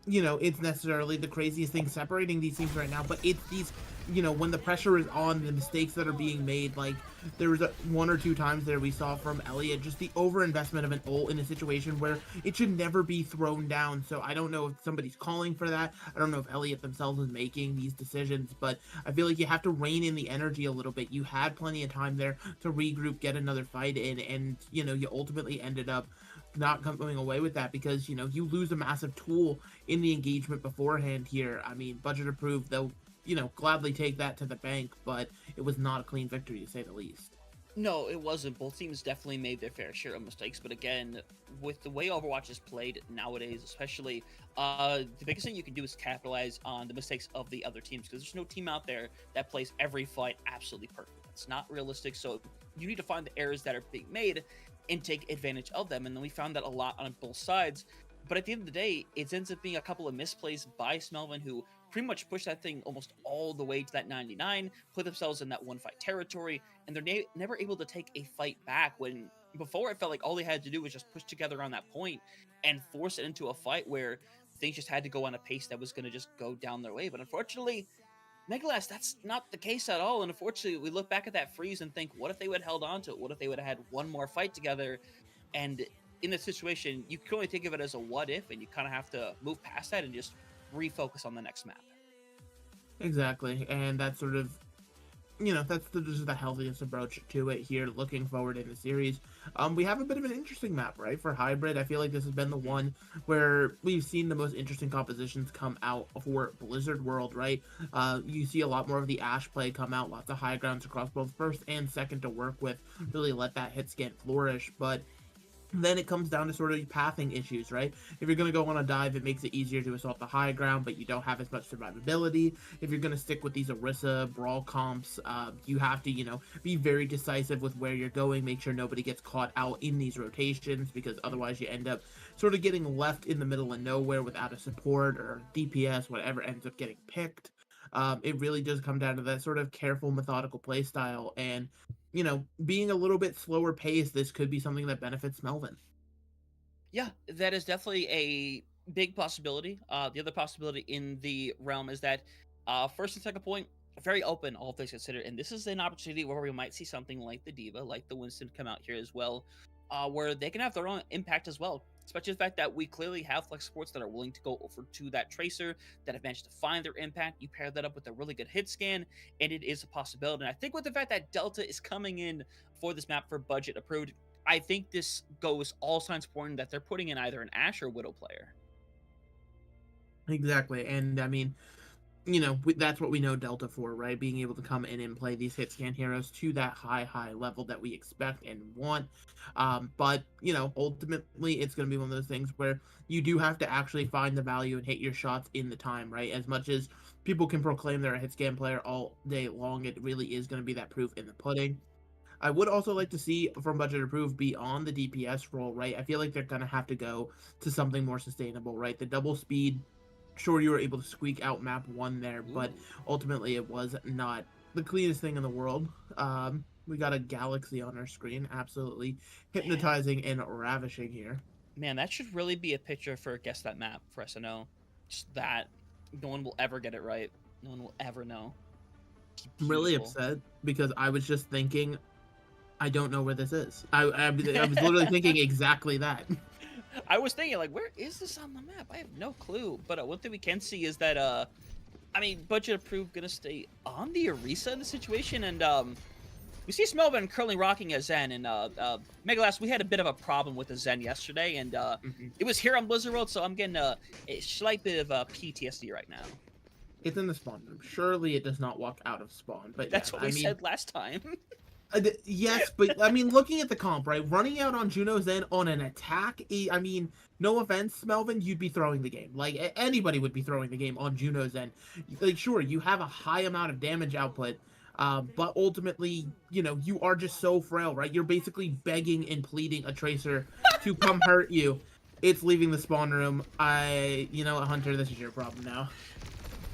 you know, it's necessarily the craziest thing separating these teams right now, but it's these, you know, when the pressure is on, the mistakes that are being made. Like, there was one or two times there we saw from Elliott just the overinvestment of an ult in a situation where it should never be thrown down. So I don't know if somebody's calling for that. I don't know if Elliott themselves is making these decisions, but I feel like you have to rein in the energy a little bit. You had plenty of time there to regroup, get another fight in, and, you know, you ultimately ended up not coming away with that because, you know, you lose a massive tool in the engagement beforehand here. I mean, budget approved, they'll, you know, gladly take that to the bank, but it was not a clean victory, to say the least. No, it wasn't. Both teams definitely made their fair share of mistakes, but again, with the way Overwatch is played nowadays, especially, the biggest thing you can do is capitalize on the mistakes of the other teams, because there's no team out there that plays every fight absolutely perfect. It's not realistic, so you need to find the errors that are being made and take advantage of them, and then we found that a lot on both sides. But at the end of the day, it ends up being a couple of misplays by Smelvin, who pretty much pushed that thing almost all the way to that 99, put themselves in that one fight territory, and they're never able to take a fight back, when before it felt like all they had to do was just push together on that point and force it into a fight where things just had to go on a pace that was going to just go down their way. But unfortunately, Megalas, that's not the case at all. And unfortunately, we look back at that freeze and think, what if they would have held on to it? What if they would have had one more fight together? And in this situation, you can only think of it as a what if, and you kind of have to move past that and just refocus on the next map. Exactly, and that's sort of, that's just the healthiest approach to it here, looking forward in the series. We have a bit of an interesting map, right, for Hybrid. I feel like this has been the one where we've seen the most interesting compositions come out for Blizzard World, right? You see a lot more of the Ashe play come out, lots of high grounds across both first and second to work with, really let that hit scan flourish, but then it comes down to sort of pathing issues, right? If you're going to go on a dive, it makes it easier to assault the high ground, but you don't have as much survivability. If you're going to stick with these Orisa Brawl comps, you have to, be very decisive with where you're going, make sure nobody gets caught out in these rotations, because otherwise you end up sort of getting left in the middle of nowhere without a support or DPS, whatever ends up getting picked. It really does come down to that sort of careful, methodical play style, and being a little bit slower paced, this could be something that benefits Smelvin. Yeah, that is definitely a big possibility. The other possibility in the realm is that first and second point, very open, all things considered. And this is an opportunity where we might see something like the Diva, like the Winston come out here as well, where they can have their own impact as well. Especially the fact that we clearly have flex supports that are willing to go over to that Tracer, that have managed to find their impact. You pair that up with a really good hit scan, and it is a possibility. And I think with the fact that Delta is coming in for this map for budget approved, I think this goes all signs pointing that they're putting in either an Ashe or Widow player. Exactly, and I mean, that's what we know Delta for, right? Being able to come in and play these hit scan heroes to that high level that we expect and want. But, ultimately it's going to be one of those things where you do have to actually find the value and hit your shots in the time, right? As much as people can proclaim they're a hit scan player all day long, it really is going to be that proof in the pudding. I would also like to see from budget approved beyond the DPS role, right? I feel like they're going to have to go to something more sustainable, right? The double speed, sure, you were able to squeak out map 1 there, but ultimately it was not the cleanest thing in the world. We got a galaxy on our screen, absolutely hypnotizing and ravishing here. Man, that should really be a picture for Guess That Map for SNO. Just that. No one will ever get it right. No one will ever know. I'm really upset because I was just thinking, I don't know where this is. I was literally thinking exactly that. I was thinking, like, where is this on the map? I have no clue. But one thing we can see is that, budget approved gonna stay on the Orisa in the situation, and we see Smelvin currently rocking a Zen, and Megalas, we had a bit of a problem with the Zen yesterday, and it was here on Blizzard World, so I'm getting a slight bit of PTSD right now. It's in the spawn room. Surely it does not walk out of spawn, but that's what we said last time. Yes, but I mean, looking at the comp, right? Running out on Juno Zen on an attack, I mean, no offense, Smelvin, you'd be throwing the game. Like, anybody would be throwing the game on Juno Zen. Like, sure, you have a high amount of damage output, but ultimately, you are just so frail, right? You're basically begging and pleading a Tracer to come hurt you. It's leaving the spawn room. Hunter, this is your problem now.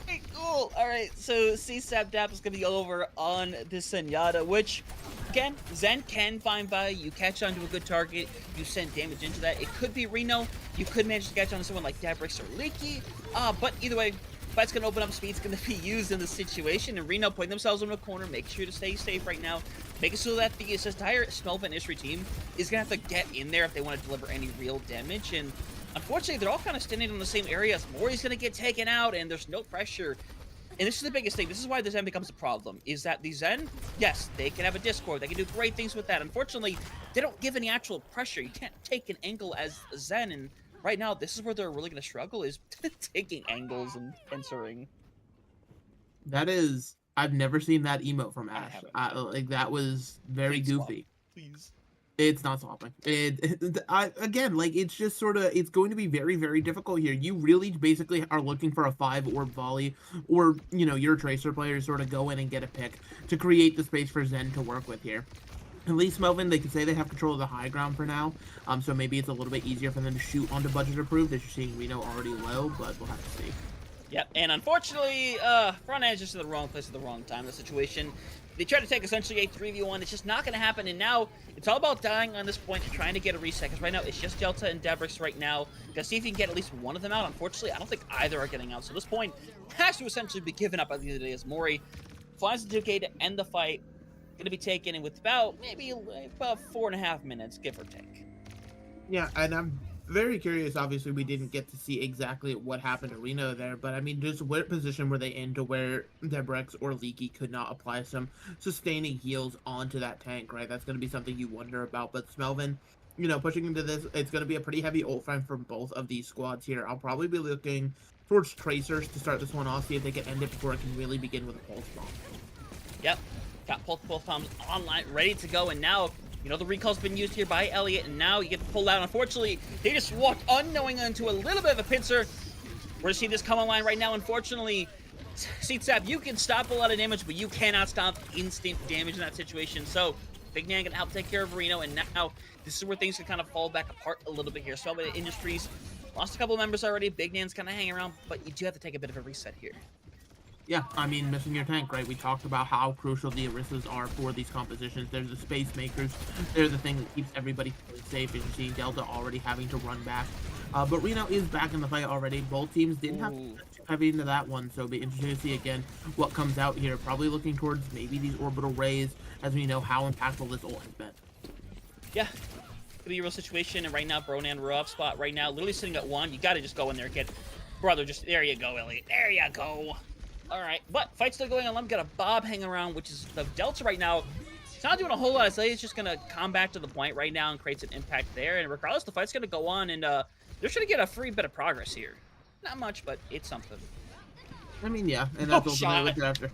Hey, cool. All right, so CSAP DAP is going to be over on this Zenyatta, which, again, Zen can find value. You catch onto a good target. You send damage into that. It could be Reno. You could manage to catch on to someone like Dabrix or Leaky. But either way, Fight's going to open up, speed's going to be used in the situation, and Reno putting themselves in a corner, make sure to stay safe right now, making sure that the entire Smelvin Isri team is going to have to get in there if they want to deliver any real damage, and unfortunately, they're all kind of standing in the same areas. Mori's going to get taken out, and there's no pressure. And this is the biggest thing. This is why the Zen becomes a problem, is that the Zen, yes, they can have a Discord. They can do great things with that. Unfortunately, they don't give any actual pressure. You can't take an angle as a Zen, and right now, this is where they're really going to struggle, is taking angles and answering. That is I've never seen that emote from Ash. Like that was very goofy. Please. It's not swapping. Again, like it's just sort of it's going to be very, very difficult here. You really basically are looking for a 5-orb volley, or your tracer player to sort of go in and get a pick to create the space for Zen to work with here. At least Smelvin, they can say they have control of the high ground for now, so maybe it's a little bit easier for them to shoot onto budget approved, as you're seeing Reno already low, but we'll have to see. Yep, and unfortunately, Front Edge is just in the wrong place at the wrong time in the situation. They try to take essentially a 3v1. It's just not going to happen, and now it's all about dying on this point and trying to get a reset, because right now it's just Delta and Debrix right now. Gotta see if you can get at least one of them out. Unfortunately, I don't think either are getting out, so this point has to essentially be given up at the end of the day as Mori finds the 2K to end the fight. Going to be taken in with about 4.5 minutes, give or take. Yeah, and I'm very curious. Obviously, we didn't get to see exactly what happened to Reno there, but I mean, just what position were they in to where Debrex or Leaky could not apply some sustaining heals onto that tank, right? That's going to be something you wonder about. But Smelvin, pushing into this, it's going to be a pretty heavy ult frame from both of these squads here. I'll probably be looking towards Tracers to start this one off, see if they can end it before it can really begin with a Pulse Bomb. Yep, got Pulse Bombs online, ready to go, and now the recall's been used here by Elliott, and now you get to pull out. Unfortunately, they just walked unknowing into a little bit of a pincer. We're going to see this come online right now. Unfortunately, Seatsap, you can stop a lot of damage, but you cannot stop instant damage in that situation. So, Big Nan going to help take care of Reno, and now this is where things can kind of fall back apart a little bit here. Smelvin Industries lost a couple of members already. Big Nan's kind of hanging around, but you do have to take a bit of a reset here. Yeah, I mean, missing your tank, right? We talked about how crucial the Orissas are for these compositions. They're the space makers. They're the thing that keeps everybody safe, as you see Delta already having to run back. But Reno is back in the fight already. Both teams didn't have to get too heavy into that one, so it'll be interesting to see again what comes out here. Probably looking towards maybe these orbital rays, as we know how impactful this ult has been. Yeah, could be a real situation, and right now, Bronan, rough spot right now, literally sitting at 1. You got to just go in there and get... Brother, just... There you go, Elliot. There you go. Alright, but fight's still going on. I've got a Bob hanging around, which is the Delta right now. It's not doing a whole lot. It's just going to come back to the point right now and creates an impact there. And regardless, the fight's going to go on, and they're going to get a free bit of progress here. Not much, but it's something. I mean, yeah, and that's ultimately what you're after.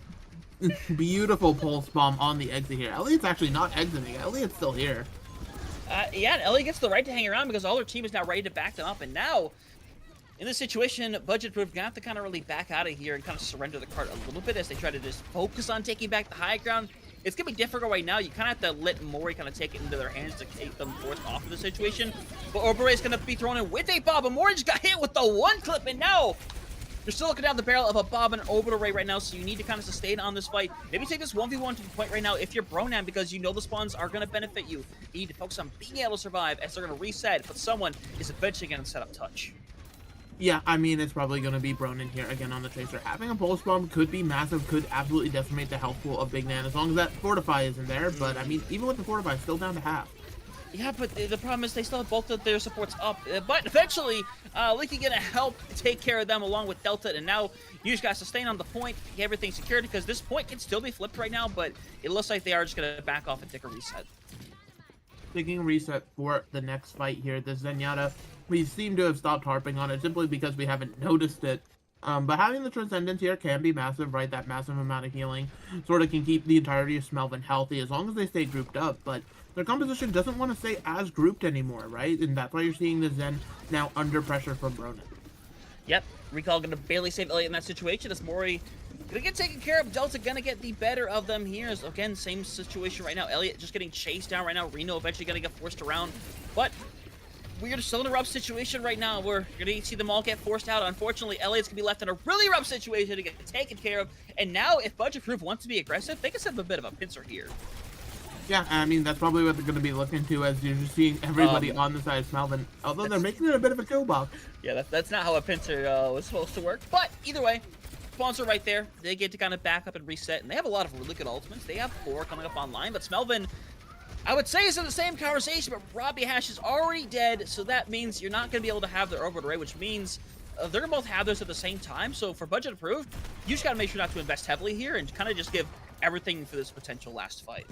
Beautiful Pulse Bomb on the exit here. Elliot's actually not exiting. Elliot's still here. Yeah, and Elliot gets the right to hang around because all their team is now ready to back them up, and now... In this situation, Budget Proof gonna have to kind of really back out of here and kind of surrender the cart a little bit as they try to just focus on taking back the high ground. It's gonna be difficult right now. You kind of have to let Mori kind of take it into their hands to take them forced off of the situation. But Oberé is gonna be thrown in with a Bob, and Mori just got hit with the 1 clip, and now you're still looking down the barrel of a Bob and an Orbital Ray right now, so you need to kind of sustain on this fight. Maybe take this 1v1 to the point right now if you're Bronan, because the spawns are gonna benefit you. You need to focus on being able to survive as they're gonna reset, but someone is eventually gonna set up touch. Yeah, I mean, it's probably going to be Bronan here again on the Tracer. Having a Pulse Bomb could be massive, could absolutely decimate the health pool of Big Nan, as long as that Fortify isn't there. But, I mean, even with the Fortify, still down to half. Yeah, but the problem is they still have both of their supports up. But eventually, Leaky going to help take care of them along with Delta. And now you just got to sustain on the point, get everything secured, because this point can still be flipped right now. But it looks like they are just going to back off and take a reset. Taking a reset for the next fight here. The Zenyatta, we seem to have stopped harping on it simply because we haven't noticed it. But having the Transcendence here can be massive, right? That massive amount of healing sort of can keep the entirety of Smelvin healthy as long as they stay grouped up. But their composition doesn't want to stay as grouped anymore, right? And that's why you're seeing the Zen now under pressure from Bronan. Yep, Recall going to barely save Elliot in that situation as Mori going to get taken care of. Delta going to get the better of them here. As, again, same situation right now. Elliot just getting chased down right now. Reno eventually going to get forced around. But we are still in a rough situation right now. We're going to see them all get forced out. Unfortunately, Elliot's going to be left in a really rough situation to get taken care of. And now, if Budget Proof wants to be aggressive, they can set up a bit of a pincer here. Yeah, I mean, that's probably what they're going to be looking to as you're just seeing everybody on the side of Smelvin. Although they're making it a bit of a kill box. Yeah, that's not how a pincer was supposed to work. But either way, spawns are right there. They get to kind of back up and reset. And they have a lot of really good ultimates. They have 4 coming up online. But Smelvin, I would say, is in the same conversation. But Robbie Hash is already dead. So that means you're not going to be able to have their orbital array, which means they're going to both have those at the same time. So for Budget Approved, you just got to make sure not to invest heavily here and kind of just give everything for this potential last fight.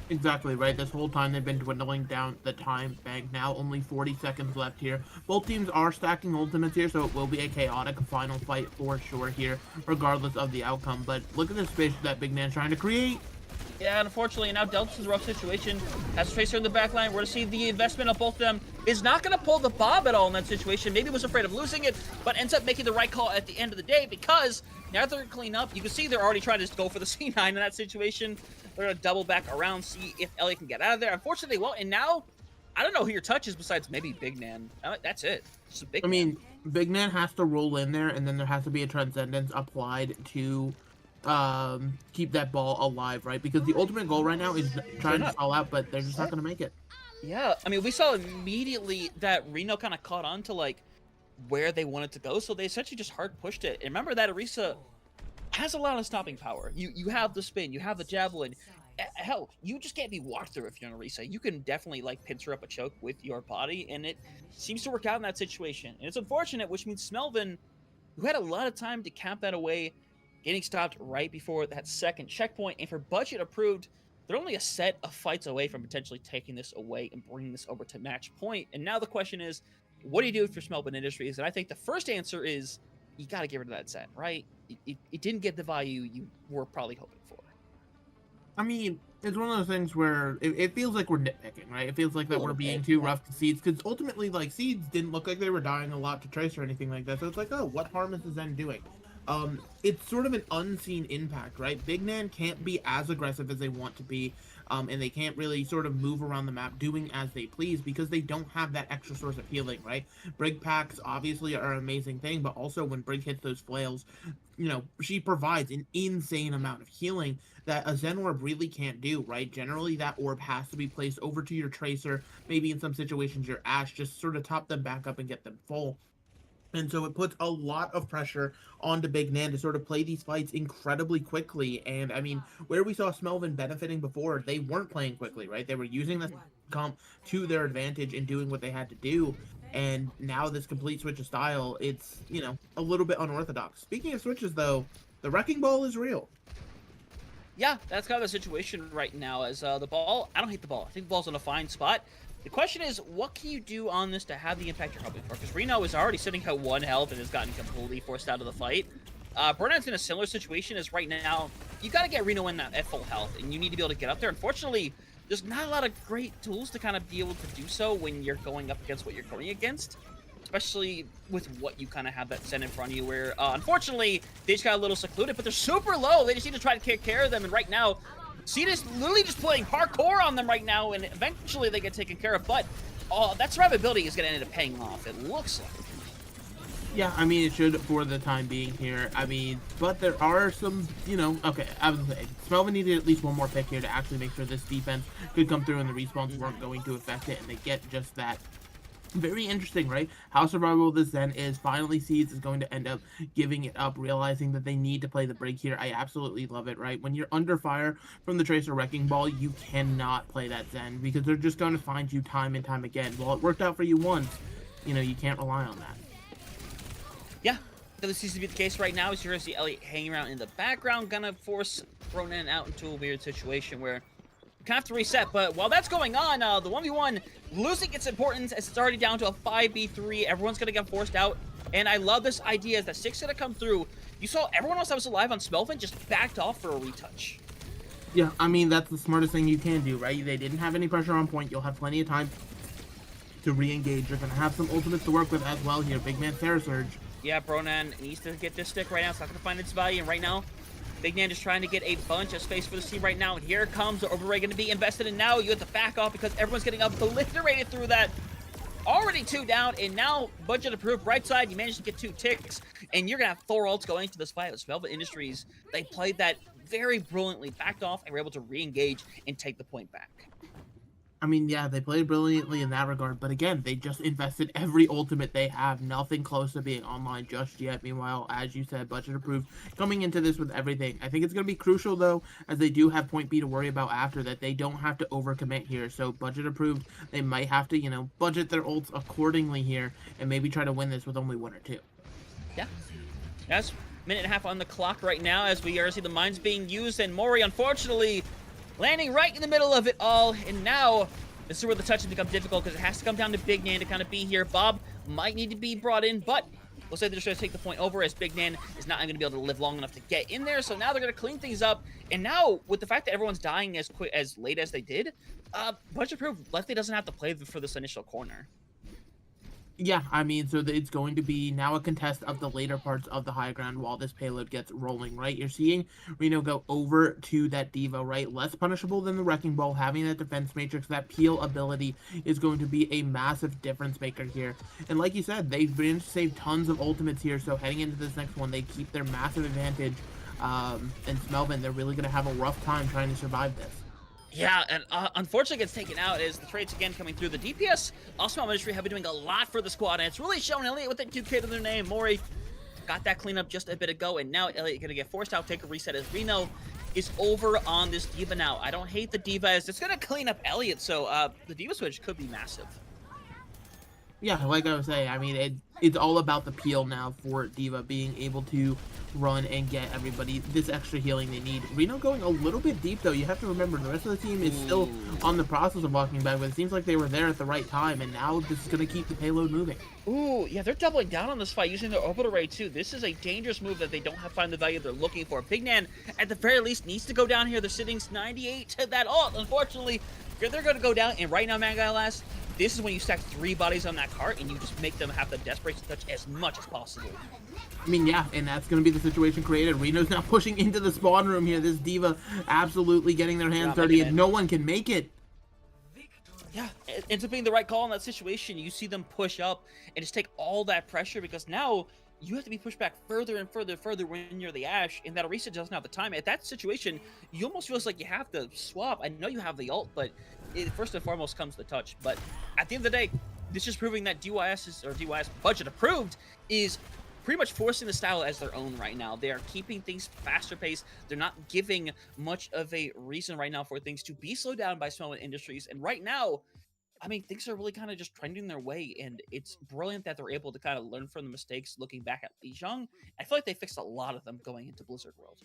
Exactly, right? This whole time they've been dwindling down the time bank. Now only 40 seconds left here. Both teams are stacking ultimates here, so it will be a chaotic final fight for sure here, regardless of the outcome. But look at this space that Big Nan's trying to create. Yeah, unfortunately, now Delta's in a rough situation. Has Tracer in the back line. We're going to see the investment of both of them is not going to pull the bob at all in that situation. Maybe was afraid of losing it, but ends up making the right call at the end of the day because now they're clean up. You can see they're already trying to go for the C9 in that situation. They're going to double back around, see if Elliot can get out of there. Unfortunately, well, and now I don't know who your touch is besides maybe Big Nan. That's it. Just a Big I mean, Nan. Big Nan has to roll in there, and then there has to be a Transcendence applied to keep that ball alive, right? Because the ultimate goal right now is trying to stall out, but they're just not going to make it. Yeah, I mean, we saw immediately that Reno kind of caught on to, like, where they wanted to go, so they essentially just hard pushed it. And remember that Orisa has a lot of stopping power. You have the spin, you have the javelin. Hell, you just can't be walked through if you're an Orisa. You can definitely, like, pincer up a choke with your body, and it seems to work out in that situation. And it's unfortunate, which means Smelvin, who had a lot of time to cap that away, getting stopped right before that second checkpoint, and for budget approved, they're only a set of fights away from potentially taking this away and bringing this over to match point. And now the question is, what do you do with your Smelvin Industries? And I think the first answer is, you got to get rid of that set, right? It didn't get the value you were probably hoping for. I mean, it's one of those things where it feels like we're nitpicking, right? It feels like that we're being too rough to Seeds, because ultimately, like, Seeds didn't look like they were dying a lot to Trace or anything like that. So it's like, oh, what harm is the Zen doing? It's sort of an unseen impact, right? Big Nan can't be as aggressive as they want to be, and they can't really sort of move around the map doing as they please because they don't have that extra source of healing, right? Brig packs obviously are an amazing thing, but also when Brig hits those flails, you know, she provides an insane amount of healing that a Zen Orb really can't do, right? Generally, that orb has to be placed over to your Tracer, maybe in some situations your Ashe, just sort of top them back up and get them full. And so it puts a lot of pressure onto Big Nan to sort of play these fights incredibly quickly. And I mean, where we saw Smelvin benefiting before, they weren't playing quickly, right? They were using this comp to their advantage and doing what they had to do. And now this complete switch of style, it's, you know, a little bit unorthodox. Speaking of switches, though, the Wrecking Ball is real. Yeah, that's kind of the situation right now as the ball, I don't hate the ball. I think the ball's in a fine spot. The question is, what can you do on this to have the impact you're hoping for? Because Reno is already sitting at 1 health and has gotten completely forced out of the fight. Burnet's in a similar situation as right now. You got to get Reno in that at full health, and you need to be able to get up there. Unfortunately, there's not a lot of great tools to kind of be able to do so when you're going up against what you're going against, especially with what you kind of have that set in front of you where, unfortunately, they just got a little secluded, but they're super low. They just need to try to take care of them, and right now, Cetus literally just playing hardcore on them right now, and eventually they get taken care of, but that survivability is going to end up paying off, it looks like. Yeah, I mean, it should for the time being here. I mean, but there are some, you know, okay, I was saying, Smelvin needed at least one more pick here to actually make sure this defense could come through and the respawns weren't going to affect it, and they get just that. Very interesting, right? How survivable this Zen is. Finally, Seeds is going to end up giving it up, realizing that they need to play the break here. I absolutely love it, right? When you're under fire from the Tracer Wrecking Ball, you cannot play that Zen because they're just going to find you time and time again. While it worked out for you once, you know, you can't rely on that. Yeah, this seems to be the case right now. As you're going to see Elliot hanging around in the background, gonna force Ronan out into a weird situation where kind of have to reset, but while that's going on, the 1v1 losing its importance as it's already down to a 5v3. Everyone's gonna get forced out, and I love this idea as that 6 gonna come through. You saw everyone else that was alive on Smelvin just backed off for a retouch. Yeah, I mean, that's the smartest thing you can do, right? They didn't have any pressure on point. You'll have plenty of time to re-engage. You're gonna have some ultimates to work with as well here. Big man Terra Surge. Yeah, Bronan needs to get this stick right now. It's not gonna find its value, and right now, Big Nan just trying to get a bunch of space for the team right now, and here comes the overray going to be invested in now. You have to back off because everyone's getting obliterated through that. Already 2 down, and now budget approved. Right side, you managed to get 2 ticks, and you're going to have Thor ults going to this fight with Smelvin Industries. They played that very brilliantly, backed off, and were able to re-engage and take the point back. I mean, yeah, they played brilliantly in that regard, but again, they just invested every ultimate they have. Nothing close to being online just yet. Meanwhile, as you said, budget approved, coming into this with everything. I think it's going to be crucial, though, as they do have point B to worry about after that. They don't have to overcommit here, so budget approved, they might have to, you know, budget their ults accordingly here and maybe try to win this with only 1 or 2. Yeah. That's a minute and a half on the clock right now as we are seeing the mines being used, and Mori, unfortunately, landing right in the middle of it all. And now, this is where the touches become difficult because it has to come down to Big Nan to kind of be here. Bob might need to be brought in, but looks like they're just going to take the point over as Big Nan is not going to be able to live long enough to get in there. So now they're going to clean things up. And now, with the fact that everyone's dying as late as they did, Budget Proof likely doesn't have to play for this initial corner. Yeah, I mean, so it's going to be now a contest of the later parts of the high ground while this payload gets rolling, right? You're seeing Reno go over to that Diva, right? Less punishable than the Wrecking Ball. Having that defense matrix, that peel ability is going to be a massive difference maker here. And like you said, they've been to save tons of ultimates here, so heading into this next one, they keep their massive advantage. And Smelvin, they're really going to have a rough time trying to survive this. Yeah, and unfortunately gets taken out as the trades again coming through. The DPS, Osmo Ministry, have been doing a lot for the squad, and it's really shown. Elliot with the 2K to their name. Mori got that cleanup just a bit ago, and now Elliot going to get forced out, take a reset as Reno is over on this Diva now. I don't hate the Diva as it's going to clean up Elliot, so the Diva switch could be massive. Yeah, like I was saying, I mean, it's all about the peel now for Diva being able to run and get everybody this extra healing they need. Reno going a little bit deep, though. You have to remember, the rest of the team is still on the process of walking back, but it seems like they were there at the right time, and now this is going to keep the payload moving. Ooh, yeah, they're doubling down on this fight using their orbital ray, too. This is a dangerous move that they don't have find the value they're looking for. Big Nan, at the very least, needs to go down here. They're sitting 98 to that ult. Unfortunately, they're going to go down, and right now, Mangalas, this is when you stack 3 bodies on that cart and you just make them have the desperation touch as much as possible. I mean, yeah, and that's going to be the situation created. Reno's now pushing into the spawn room here. This Diva absolutely getting their hands dirty, and no one can make it. Yeah, it ends up being the right call in that situation. You see them push up and just take all that pressure because now you have to be pushed back further and further when you're the Ashe, and that Orisa doesn't have the time. At that situation, you almost feels like you have to swap. I know you have the ult, but first and foremost comes the touch. But at the end of the day, this is proving that DYS budget approved is pretty much forcing the style as their own right now. They are keeping things faster paced. They're not giving much of a reason right now for things to be slowed down by Smelvin Industries. And right now, I mean, things are really kind of just trending their way, and it's brilliant that they're able to kind of learn from the mistakes looking back at Lijiang. I feel like they fixed a lot of them going into Blizzard World.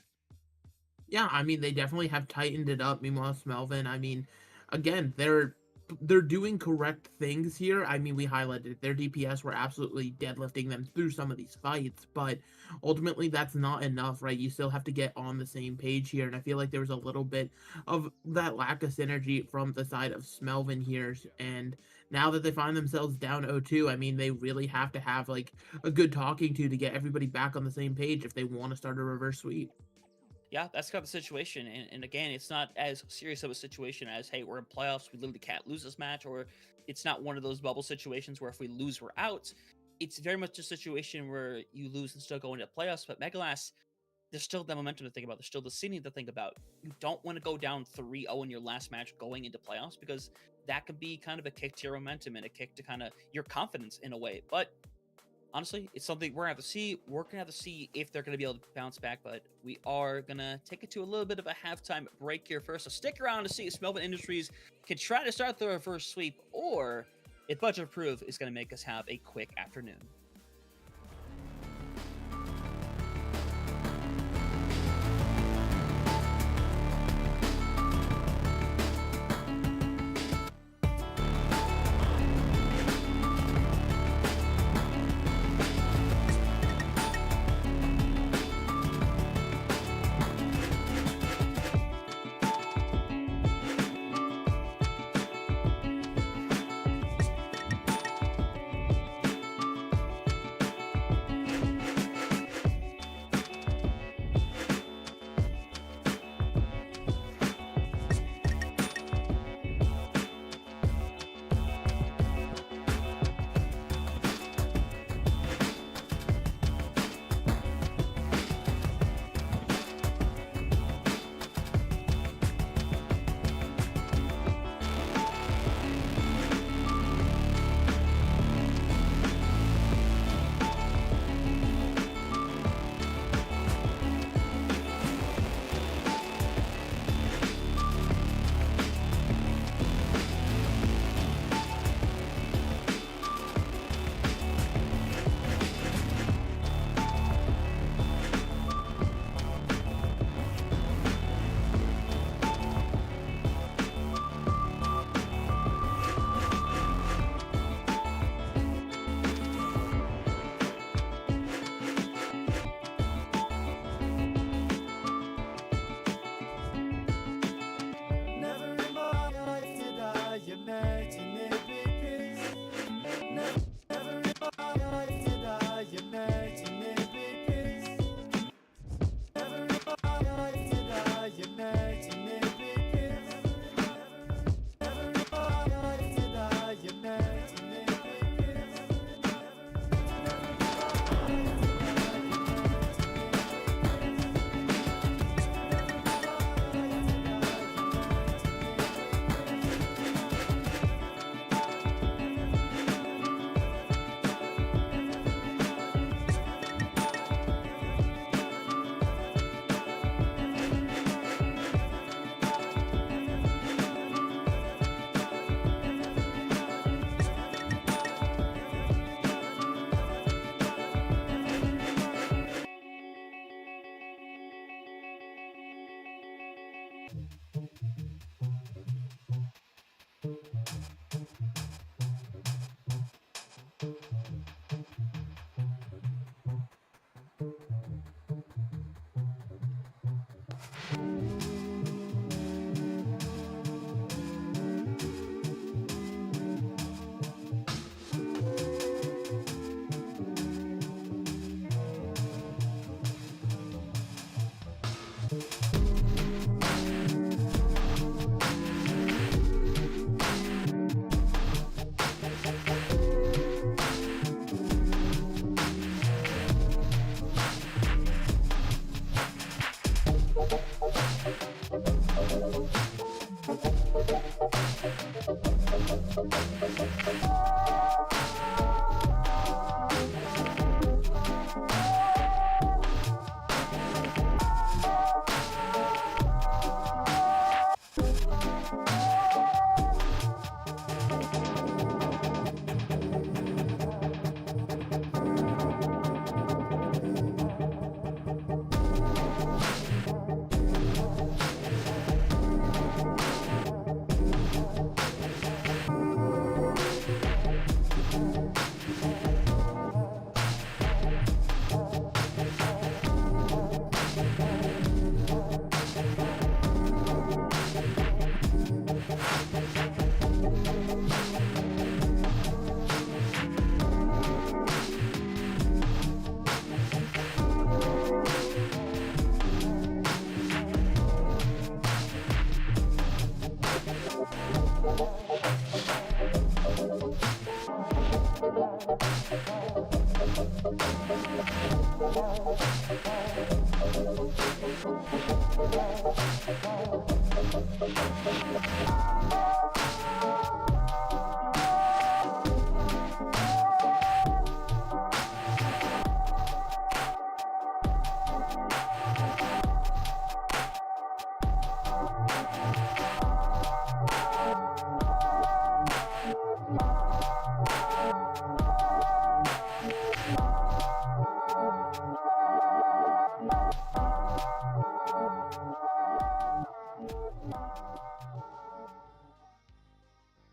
Yeah, I mean, they definitely have tightened it up. Meanwhile, Smelvin, I mean, again, they're doing correct things here. I mean, we highlighted their DPS were absolutely deadlifting them through some of these fights, but ultimately that's not enough, right? You still have to get on the same page here, and I feel like there was a little bit of that lack of synergy from the side of Smelvin here, and now that they find themselves down 0-2, I mean, they really have to have, like, a good talking to get everybody back on the same page if they want to start a reverse sweep. Yeah, that's kind of the situation. And again, it's not as serious of a situation as, hey, we're in playoffs, we literally can't lose this match, or it's not one of those bubble situations where if we lose, we're out. It's very much a situation where you lose and still go into playoffs. But Megalas, there's still the momentum to think about. There's still the scene to think about. You don't want to go down 3-0 in your last match going into playoffs because that could be kind of a kick to your momentum and a kick to kind of your confidence in a way. But honestly, it's something we're going to have to see. We're going to have to see if they're going to be able to bounce back, but we are going to take it to a little bit of a halftime break here first. So stick around to see if Smelvin Industries can try to start the reverse sweep, or if Budget Approved is going to make us have a quick afternoon.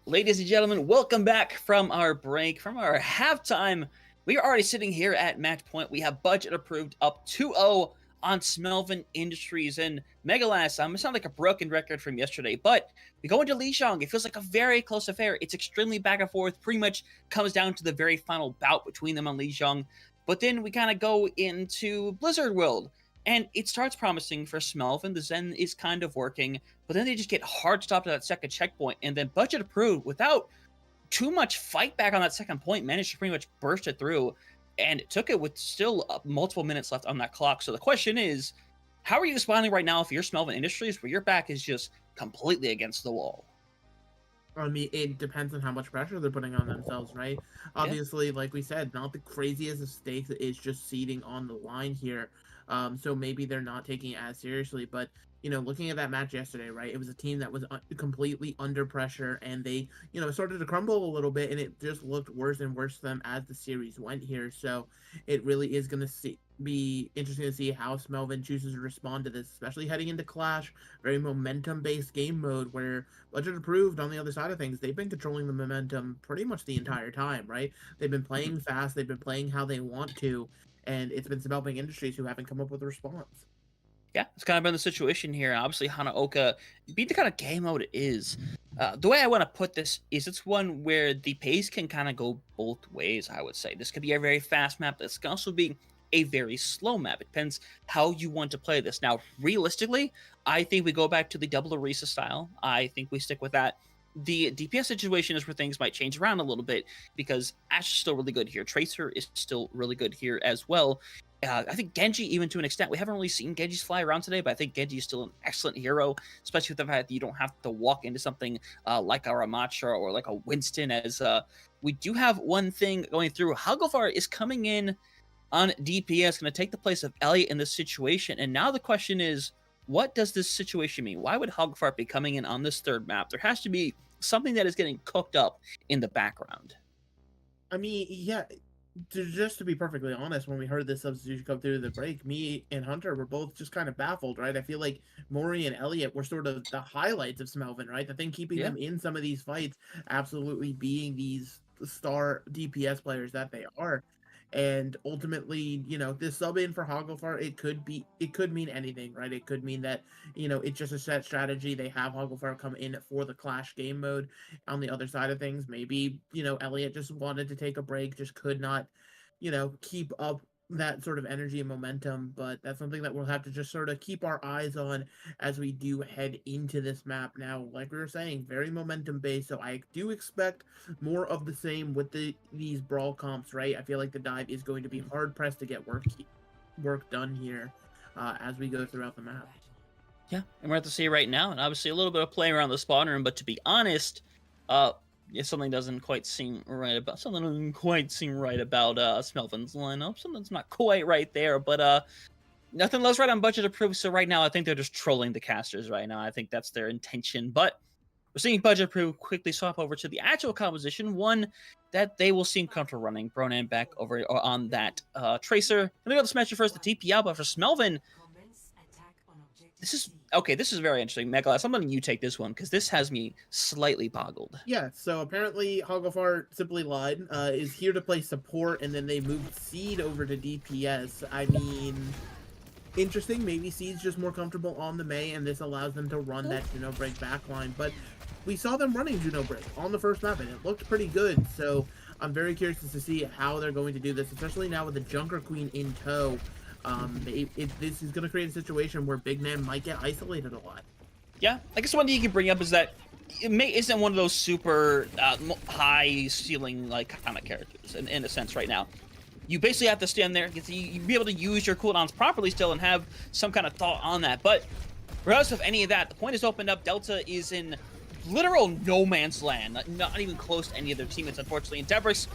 Ladies and gentlemen, welcome back from our break, from our halftime. We are already sitting here at match point. We have budget approved up 2-0 on Smelvin Industries. And Megalas, I'm going to sound like a broken record from yesterday, but we go into Lijiang. It feels like a very close affair. It's extremely back and forth. Pretty much comes down to the very final bout between them on Lijiang. But then we kind of go into Blizzard World. And it starts promising for Smelvin. The Zen is kind of working, but then they just get hard stopped at that second checkpoint, and then budget approved without too much fight back on that second point, managed to pretty much burst it through, and took it with still multiple minutes left on that clock. So the question is, how are you responding right now if you're Smelvin Industries, where your back is just completely against the wall? I mean, it depends on how much pressure they're putting on themselves, right? Obviously, like we said, not the craziest of stakes. It's just seeding on the line here. So maybe they're not taking it as seriously. But, you know, looking at that match yesterday, right, it was a team that was completely under pressure, and they, you know, started to crumble a little bit, and it just looked worse and worse to them as the series went here. So it really is going to be interesting to see how Smelvin chooses to respond to this, especially heading into Clash, very momentum-based game mode where budget approved on the other side of things. They've been controlling the momentum pretty much the entire time, right? They've been playing fast, they've been playing how they want to, and it's been Smelvin Industries who haven't come up with a response. Yeah, it's kind of been the situation here. Obviously, Hanaoka beat the kind of game mode it is. The way I want to put this is it's one where the pace can kind of go both ways, I would say. This could be a very fast map. This can also be a very slow map. It depends how you want to play this. Now, realistically, I think we go back to the double Orisa style. I think we stick with that. The DPS situation is where things might change around a little bit, because Ashe is still really good here. Tracer is still really good here as well. I think Genji, even to an extent, we haven't really seen Genji's fly around today, but I think Genji is still an excellent hero, especially with the fact that you don't have to walk into something like a Ramattra or like a Winston, as we do have one thing going through. Hagofar is coming in on DPS, going to take the place of Elliot in this situation, and now the question is, what does this situation mean? Why would Hagofar be coming in on this third map? There has to be something that is getting cooked up in the background. I mean, yeah, just to be perfectly honest, when we heard this substitution come through the break, me and Hunter were both just kind of baffled, right? I feel like Mori and Elliot were sort of the highlights of Smelvin, right? The thing keeping them in some of these fights, absolutely being these star DPS players that they are. And ultimately, you know, this sub in for Hagofar, it could mean anything, right? It could mean that, you know, it's just a set strategy. They have Hagofar come in for the Clash game mode. On the other side of things, maybe, you know, Elliot just wanted to take a break, just could not, you know, keep up that sort of energy and momentum. But that's something that we'll have to just sort of keep our eyes on as we do head into this map. Now, like we were saying, very momentum based, so I do expect more of the same with these brawl comps, right? I feel like the dive is going to be hard pressed to get work done here as we go throughout the map. Yeah, and we're at to see right now, and obviously a little bit of play around the spawn room, but to be honest, something doesn't quite seem right about Smelvin's lineup. Something's not quite right there, but nothing less right on budget approved. So right now, I think they're just trolling the casters right now. I think that's their intention. But we're seeing budget approved quickly swap over to the actual composition, one that they will seem comfortable running. Bronan back over on that Tracer. Let me go to Smasher first, the TP out, but for Smelvin, this is very interesting. Megalas, I'm letting you take this one because this has me slightly boggled. Yeah, so apparently Hagofar simply lied, is here to play support, and then they moved Seed over to DPS. I mean, interesting. Maybe Seed's just more comfortable on the Mei, and this allows them to run that Juno Break backline. But we saw them running Juno Break on the first map, and it looked pretty good. So I'm very curious to see how they're going to do this, especially now with the Junker Queen in tow. This is going to create a situation where Big Man might get isolated a lot. Yeah, I guess one thing you can bring up is that isn't one of those super high ceiling like kind of characters in a sense right now. You basically have to stand there, you be able to use your cooldowns properly still and have some kind of thought on that. But regardless of any of that, the point is opened up. Delta is in literal no man's land, not even close to any of their teammates, unfortunately. And Debrix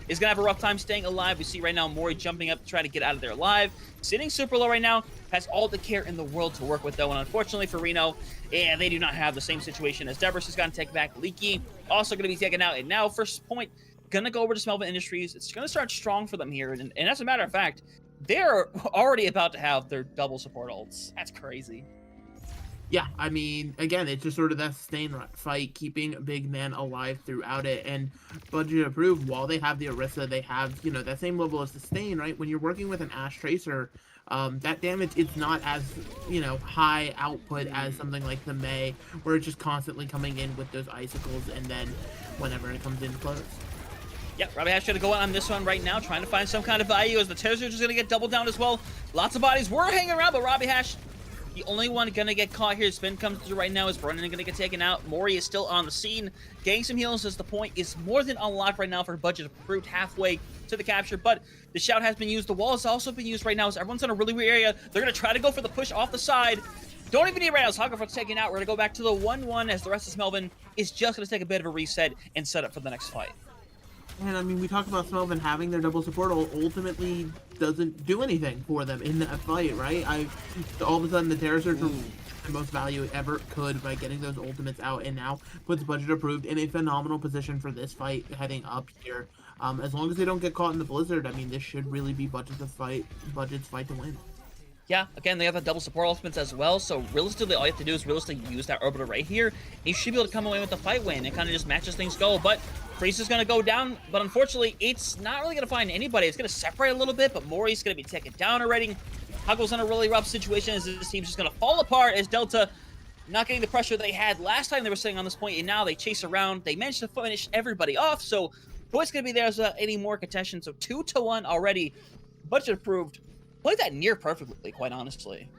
is going to have a rough time staying alive. We see right now Mori jumping up to try to get out of there alive. Sitting super low right now, has all the care in the world to work with, though. And unfortunately for Reno, yeah, they do not have the same situation as Debrix has gotten taken back. Leaky also going to be taken out. And now, first point, going to go over to Smelvin Industries. It's going to start strong for them here. And as a matter of fact, they're already about to have their double support ults. That's crazy. Yeah, I mean, again, it's just sort of that sustain fight, keeping Big Man alive throughout it, and budget approved. While they have the Orisa, they have, you know, that same level of sustain, right? When you're working with an Ash Tracer, that damage, it's not as, you know, high output as something like the Mei, where it's just constantly coming in with those icicles, and then whenever it comes in close. Yep, Robbie Hash going to go on this one right now, trying to find some kind of value, as the Terror Surge is going to get doubled down as well. Lots of bodies were hanging around, but Robbie Hash, the only one gonna get caught here. Spin comes through right now. Is Brennan gonna get taken out? Mori is still on the scene. Getting some heals as the point is more than unlocked right now for budget approved halfway to the capture. But the shout has been used. The wall has also been used right now. So everyone's in a really weird area. They're gonna try to go for the push off the side. Don't even need right now. As Hogwarts taken out, we're gonna go back to the 1-1 as the rest of Smelvin is just gonna take a bit of a reset and set up for the next fight. And I mean, we talked about Smelvin having their double support ultimately doesn't do anything for them in that fight, right? All of a sudden the Terror Surge the most value it ever could by getting those ultimates out, and now puts budget approved in a phenomenal position for this fight heading up here. As long as they don't get caught in the blizzard, I mean, this should really be budget's fight to win. Yeah, again, they have the double support ultimates as well, so realistically, all you have to do is realistically use that orbital right here, and you should be able to come away with the fight win. It kind of just matches things go, but Freeze is going to go down, but unfortunately, it's not really going to find anybody. It's going to separate a little bit, but Mori's going to be taken down already. Huggle's in a really rough situation as this team's just going to fall apart as Delta not getting the pressure they had last time they were sitting on this point, and now they chase around. They managed to finish everybody off, so Boyd's going to be there without any more contention, so 2-1 already. Budget approved. Played that near perfectly, quite honestly.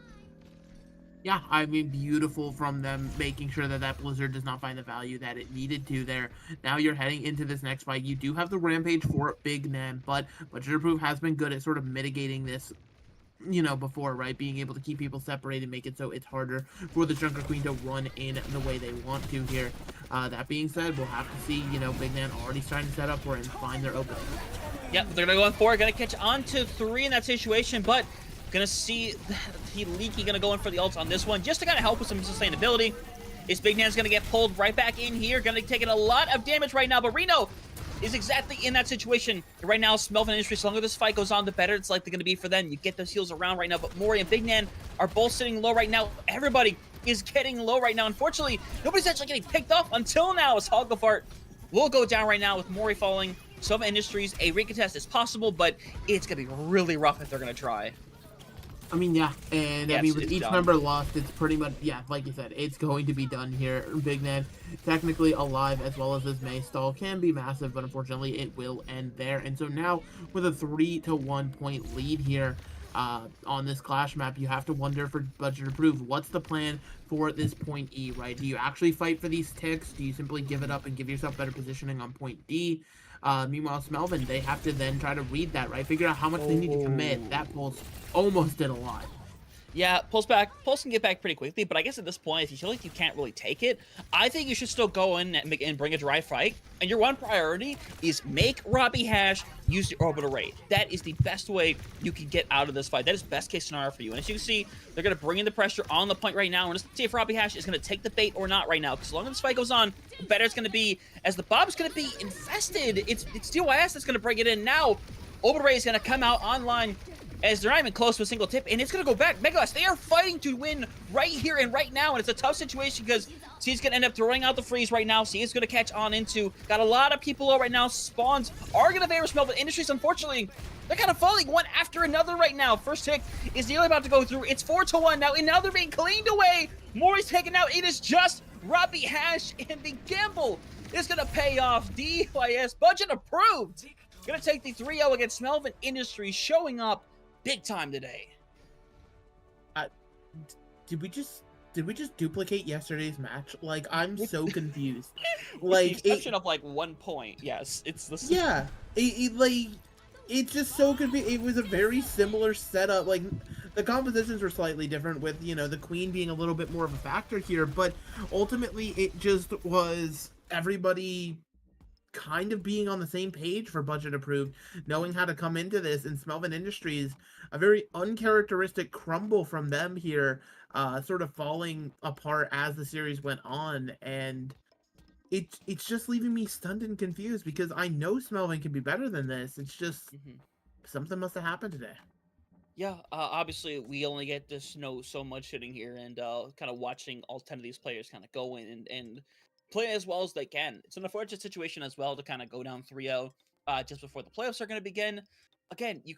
Yeah, I mean, beautiful from them, making sure that that blizzard does not find the value that it needed to there. Now you're heading into this next fight. You do have the Rampage for Big Man, but Budget Approved has been good at sort of mitigating this, you know, before, right? Being able to keep people separated, make it so it's harder for the Junker Queen to run in the way they want to here. That being said, we'll have to see, you know, Big Man already starting to set up for it and find their opening. Yep, they're going to go in for, going to catch on to 3 in that situation, but going to see Leaky going to go in for the ults on this one, just to kind of help with some sustainability. Is Big Man's going to get pulled right back in here, going to be taking a lot of damage right now, but Reno is exactly in that situation. Right now, Smelvin Industries, the longer this fight goes on, the better it's likely going to be for them. You get those heals around right now, but Mori and Big Man are both sitting low right now. Everybody is getting low right now. Unfortunately, nobody's actually getting picked off until now, as Hogafart will go down right now with Mori falling. Smelvin Industries, a recontest is possible, but it's going to be really rough if they're going to try. I mean, yeah, and Yeah, I mean, with each done. member lost, it's pretty much, yeah, like you said, it's going to be done here. Big Man, technically alive, as well as his Mei stall, can be massive, but unfortunately, it will end there. And so now, with a 3-1 point lead here on this Clash map, you have to wonder for Budget Approved, what's the plan for this point E, right? Do you actually fight for these ticks? Do you simply give it up and give yourself better positioning on point D? Meanwhile, Smelvin, they have to then try to read that, right? Figure out how much they need to commit. That pulse almost did a lot. Yeah, Pulse can get back pretty quickly, but I guess at this point, if you feel like you can't really take it, I think you should still go in and bring a dry fight. And your one priority is make Robbie Hash use the orbital rate. That is the best way you can get out of this fight. That is best case scenario for you. And as you can see, they're going to bring in the pressure on the point right now. And let's see if Robbie Hash is going to take the bait or not right now. Because the longer this fight goes on, the better it's going to be. As the Bob's going to be infested. It's DYS that's going to bring it in now. Orbital rate is going to come out online, as they're not even close to a single tip, and it's going to go back. Megalas, they are fighting to win right here and right now, and it's a tough situation because C's going to end up throwing out the freeze right now. C is going to catch on into. Got a lot of people out right now. Spawns are going to favor Smelvin Industries. Unfortunately, they're kind of falling one after another right now. First tick is nearly about to go through. It's 4-1 now, and now they're being cleaned away. Mori's taken out. It is just Robbie Hash, and the gamble is going to pay off. DYS budget approved. Going to take the 3-0 against Smelvin Industries, showing up big time today. Did we just did we just duplicate yesterday's match? Like, I'm so confused. With Like, the exception of like 1 point, yes, it's the same. yeah, like, it's just so confusing. It was a very similar setup. Like, the compositions were slightly different with, you know, the queen being a little bit more of a factor here, but ultimately it just was everybody kind of being on the same page for budget approved, knowing how to come into this. And Smelvin Industries, a very uncharacteristic crumble from them here, sort of falling apart as the series went on. And it's just leaving me stunned and confused because I know Smelvin can be better than this. It's just something must have happened today. Yeah, obviously we only get to know so much sitting here and kind of watching all 10 of these players kind of go in and play as well as they can. It's an unfortunate situation as well to kind of go down 3-0 just before the playoffs are going to begin. Again, you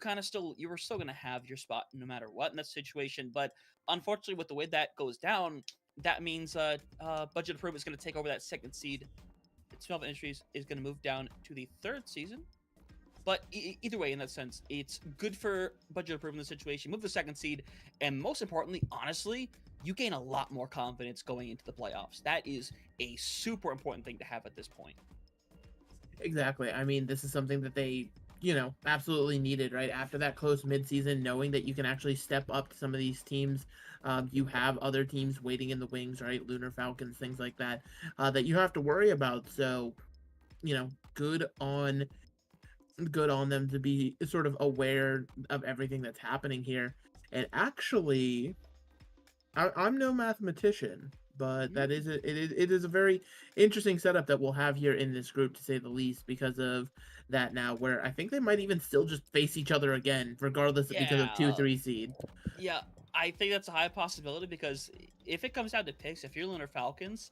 were still going to have your spot no matter what in that situation, but unfortunately with the way that goes down, that means Budget Approved is going to take over that second seed. Smelvin Industries is going to move down to the third season. But either way, in that sense, it's good for Budget Approved in the situation. Move the second seed, and most importantly, honestly, you gain a lot more confidence going into the playoffs. That is a super important thing to have at this point. Exactly. I mean, this is something that they, you know, absolutely needed, right? After that close midseason, knowing that you can actually step up to some of these teams. You have other teams waiting in the wings, right? Lunar Falcons, things like that, that you have to worry about. So, you know, good on them to be sort of aware of everything that's happening here. And actually, I'm no mathematician, but it is a very interesting setup that we'll have here in this group, to say the least, because of that now, where I think they might even still just face each other again, regardless because of 2-3 seed. Yeah, I think that's a high possibility, because if it comes down to picks, if you're Lunar Falcons,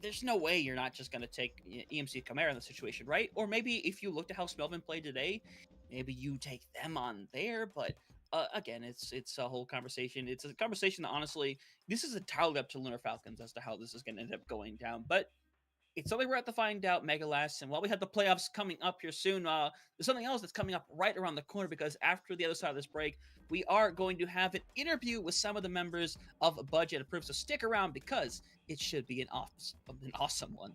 there's no way you're not just going to take EMC Chimera in the situation, right? Or maybe if you looked at how Smelvin played today, maybe you take them on there, but again, it's a whole conversation. It's a conversation that, honestly, this is entirely up to Lunar Falcons as to how this is going to end up going down. But it's something we're at to find out, Megalast. And while we have the playoffs coming up here soon, there's something else that's coming up right around the corner, because after the other side of this break, we are going to have an interview with some of the members of Budget Approved. So stick around, because it should be an awesome one.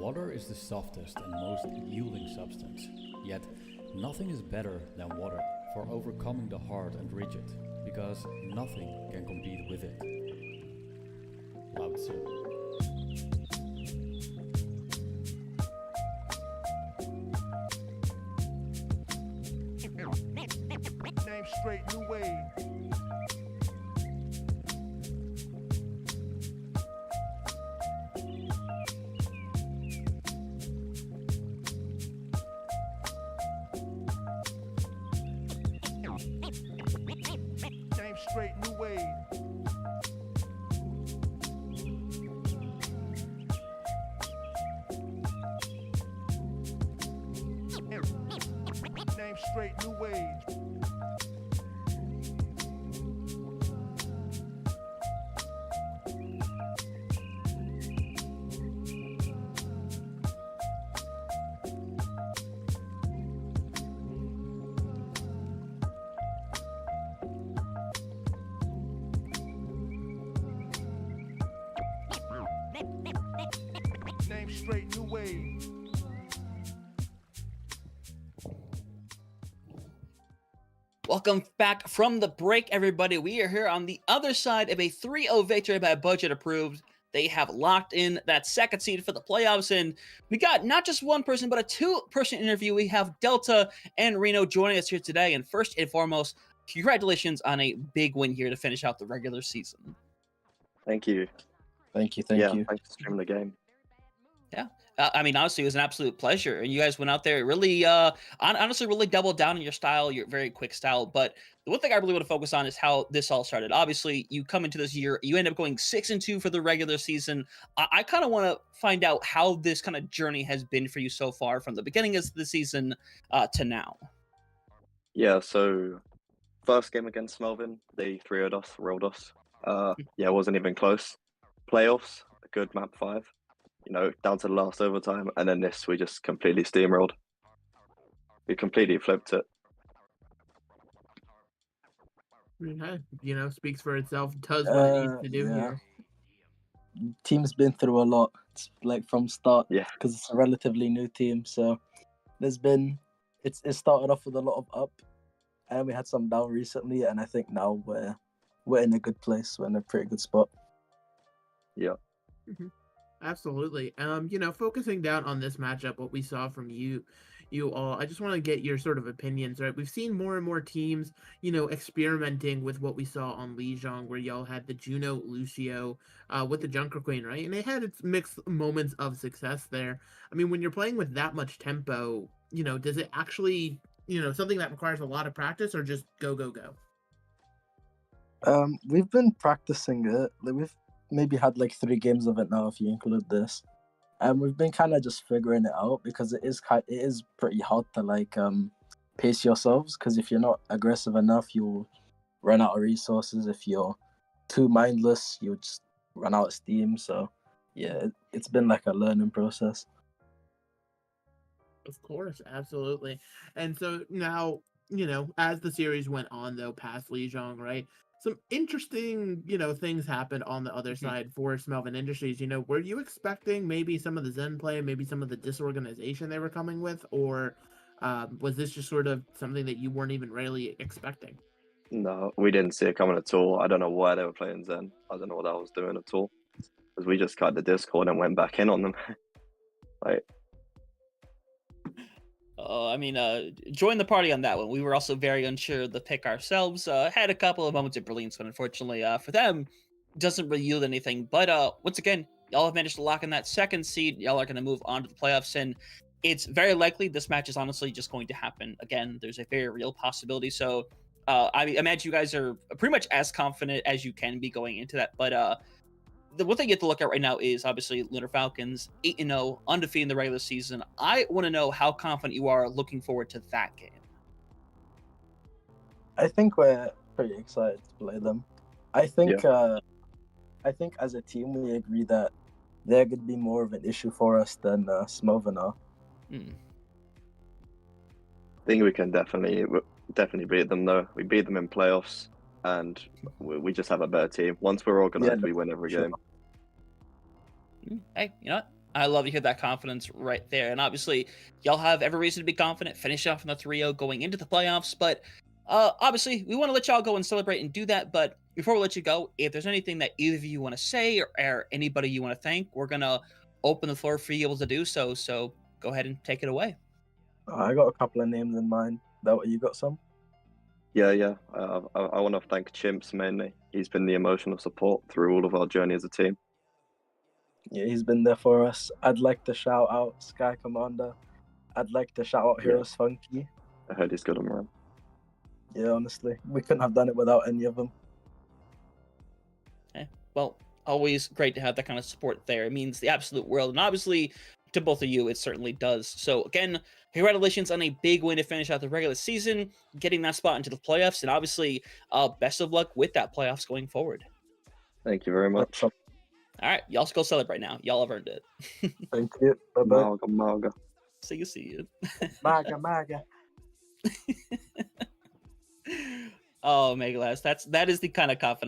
Water is the softest and most yielding substance, yet nothing is better than water for overcoming the hard and rigid, because nothing can compete with it. Lao Tzu. Name straight, new wave. Name straight, new wave. Name straight, new wave. Name straight, new wave. Welcome back from the break, everybody. We are here on the other side of a 3-0 victory by Budget Approved. They have locked in that second seed for the playoffs, and we got not just one person, but a two-person interview. We have Delta and Reno joining us here today, and first and foremost, congratulations on a big win here to finish out the regular season. Thank you. Thank you. Thanks for streaming the game. Yeah. I mean, honestly, it was an absolute pleasure. And you guys went out there really, honestly, really doubled down on your style, your very quick style. But the one thing I really want to focus on is how this all started. Obviously, you come into this year, you end up going 6-2 for the regular season. I kind of want to find out how this kind of journey has been for you so far from the beginning of the season to now. Yeah, so first game against Smelvin, they 3-0'd us, rolled us. Yeah, it wasn't even close. Playoffs, a good map 5. You know, down to the last overtime, and then this we just completely steamrolled. We completely flipped it. Yeah, speaks for itself. Does what it needs to do here. Team's been through a lot. It's like from start, Yeah, because it's a relatively new team. So there's been it started off with a lot of up, and we had some down recently. And I think now we're in a good place. We're in a pretty good spot. yeah. Mm-hmm. Absolutely. Focusing down on this matchup, what we saw from you all, I just want to get your sort of opinions, right? We've seen more and more teams, experimenting with what we saw on Lijiang, where y'all had the Juno Lucio with the Junker Queen, right? And it had its mixed moments of success there. I mean, when you're playing with that much tempo, does it actually, something that requires a lot of practice, or just go, go, go? We've been practicing it. We've maybe had like 3 games of it now, if you include this, and we've been kind of just figuring it out, because it is pretty hard to like pace yourselves, because if you're not aggressive enough, you'll run out of resources. If you're too mindless, you'll just run out of steam. So yeah, it's been like a learning process. Of course, absolutely. And so now, as the series went on, though, past Lijiang, right, some interesting, things happened on the other side for Smelvin Industries. Were you expecting maybe some of the Zen play, maybe some of the disorganization they were coming with, or was this just sort of something that you weren't even really expecting? No, we didn't see it coming at all. I don't know why they were playing Zen. I don't know what I was doing at all. Because we just cut the Discord and went back in on them. Join the party on that one. We were also very unsure of the pick ourselves. Had a couple of moments of brilliance, but unfortunately for them, doesn't really yield anything. But once again, y'all have managed to lock in that second seed. Y'all are going to move on to the playoffs, and it's very likely this match is honestly just going to happen again. There's a very real possibility. So I imagine you guys are pretty much as confident as you can be going into that. But the one thing you have to look at right now is obviously Lunar Falcons 8-0, undefeated in the regular season. I want to know how confident you are looking forward to that game. I think we're pretty excited to play them. I think as a team we agree that they're going to be more of an issue for us than Smelvin are. I think we can definitely beat them, though. We beat them in playoffs, and we just have a better team. Once we're organized, we win every game. Hey, you know what? I love to hear that confidence right there. And obviously, y'all have every reason to be confident, finish off in the 3-0 going into the playoffs. But obviously, we want to let y'all go and celebrate and do that. But before we let you go, if there's anything that either of you want to say or anybody you want to thank, we're going to open the floor for you able to do so. So go ahead and take it away. I got a couple of names in mind. That what you got some? Yeah. I want to thank Chimps mainly. He's been the emotional support through all of our journey as a team. Yeah, he's been there for us. I'd like to shout out Sky Commander. I'd like to shout out Heroes Funky. I heard he's good on run. Yeah, honestly, we couldn't have done it without any of them. Okay. Well, always great to have that kind of support there. It means the absolute world. And obviously, to both of you, it certainly does. So again, congratulations on a big win to finish out the regular season, getting that spot into the playoffs, and obviously, best of luck with that playoffs going forward. Thank you very much. All right, y'all go celebrate now. Y'all have earned it. Thank you. Bye-bye. Maga. See you. Maga. Oh, Megalast, that is the kind of confidence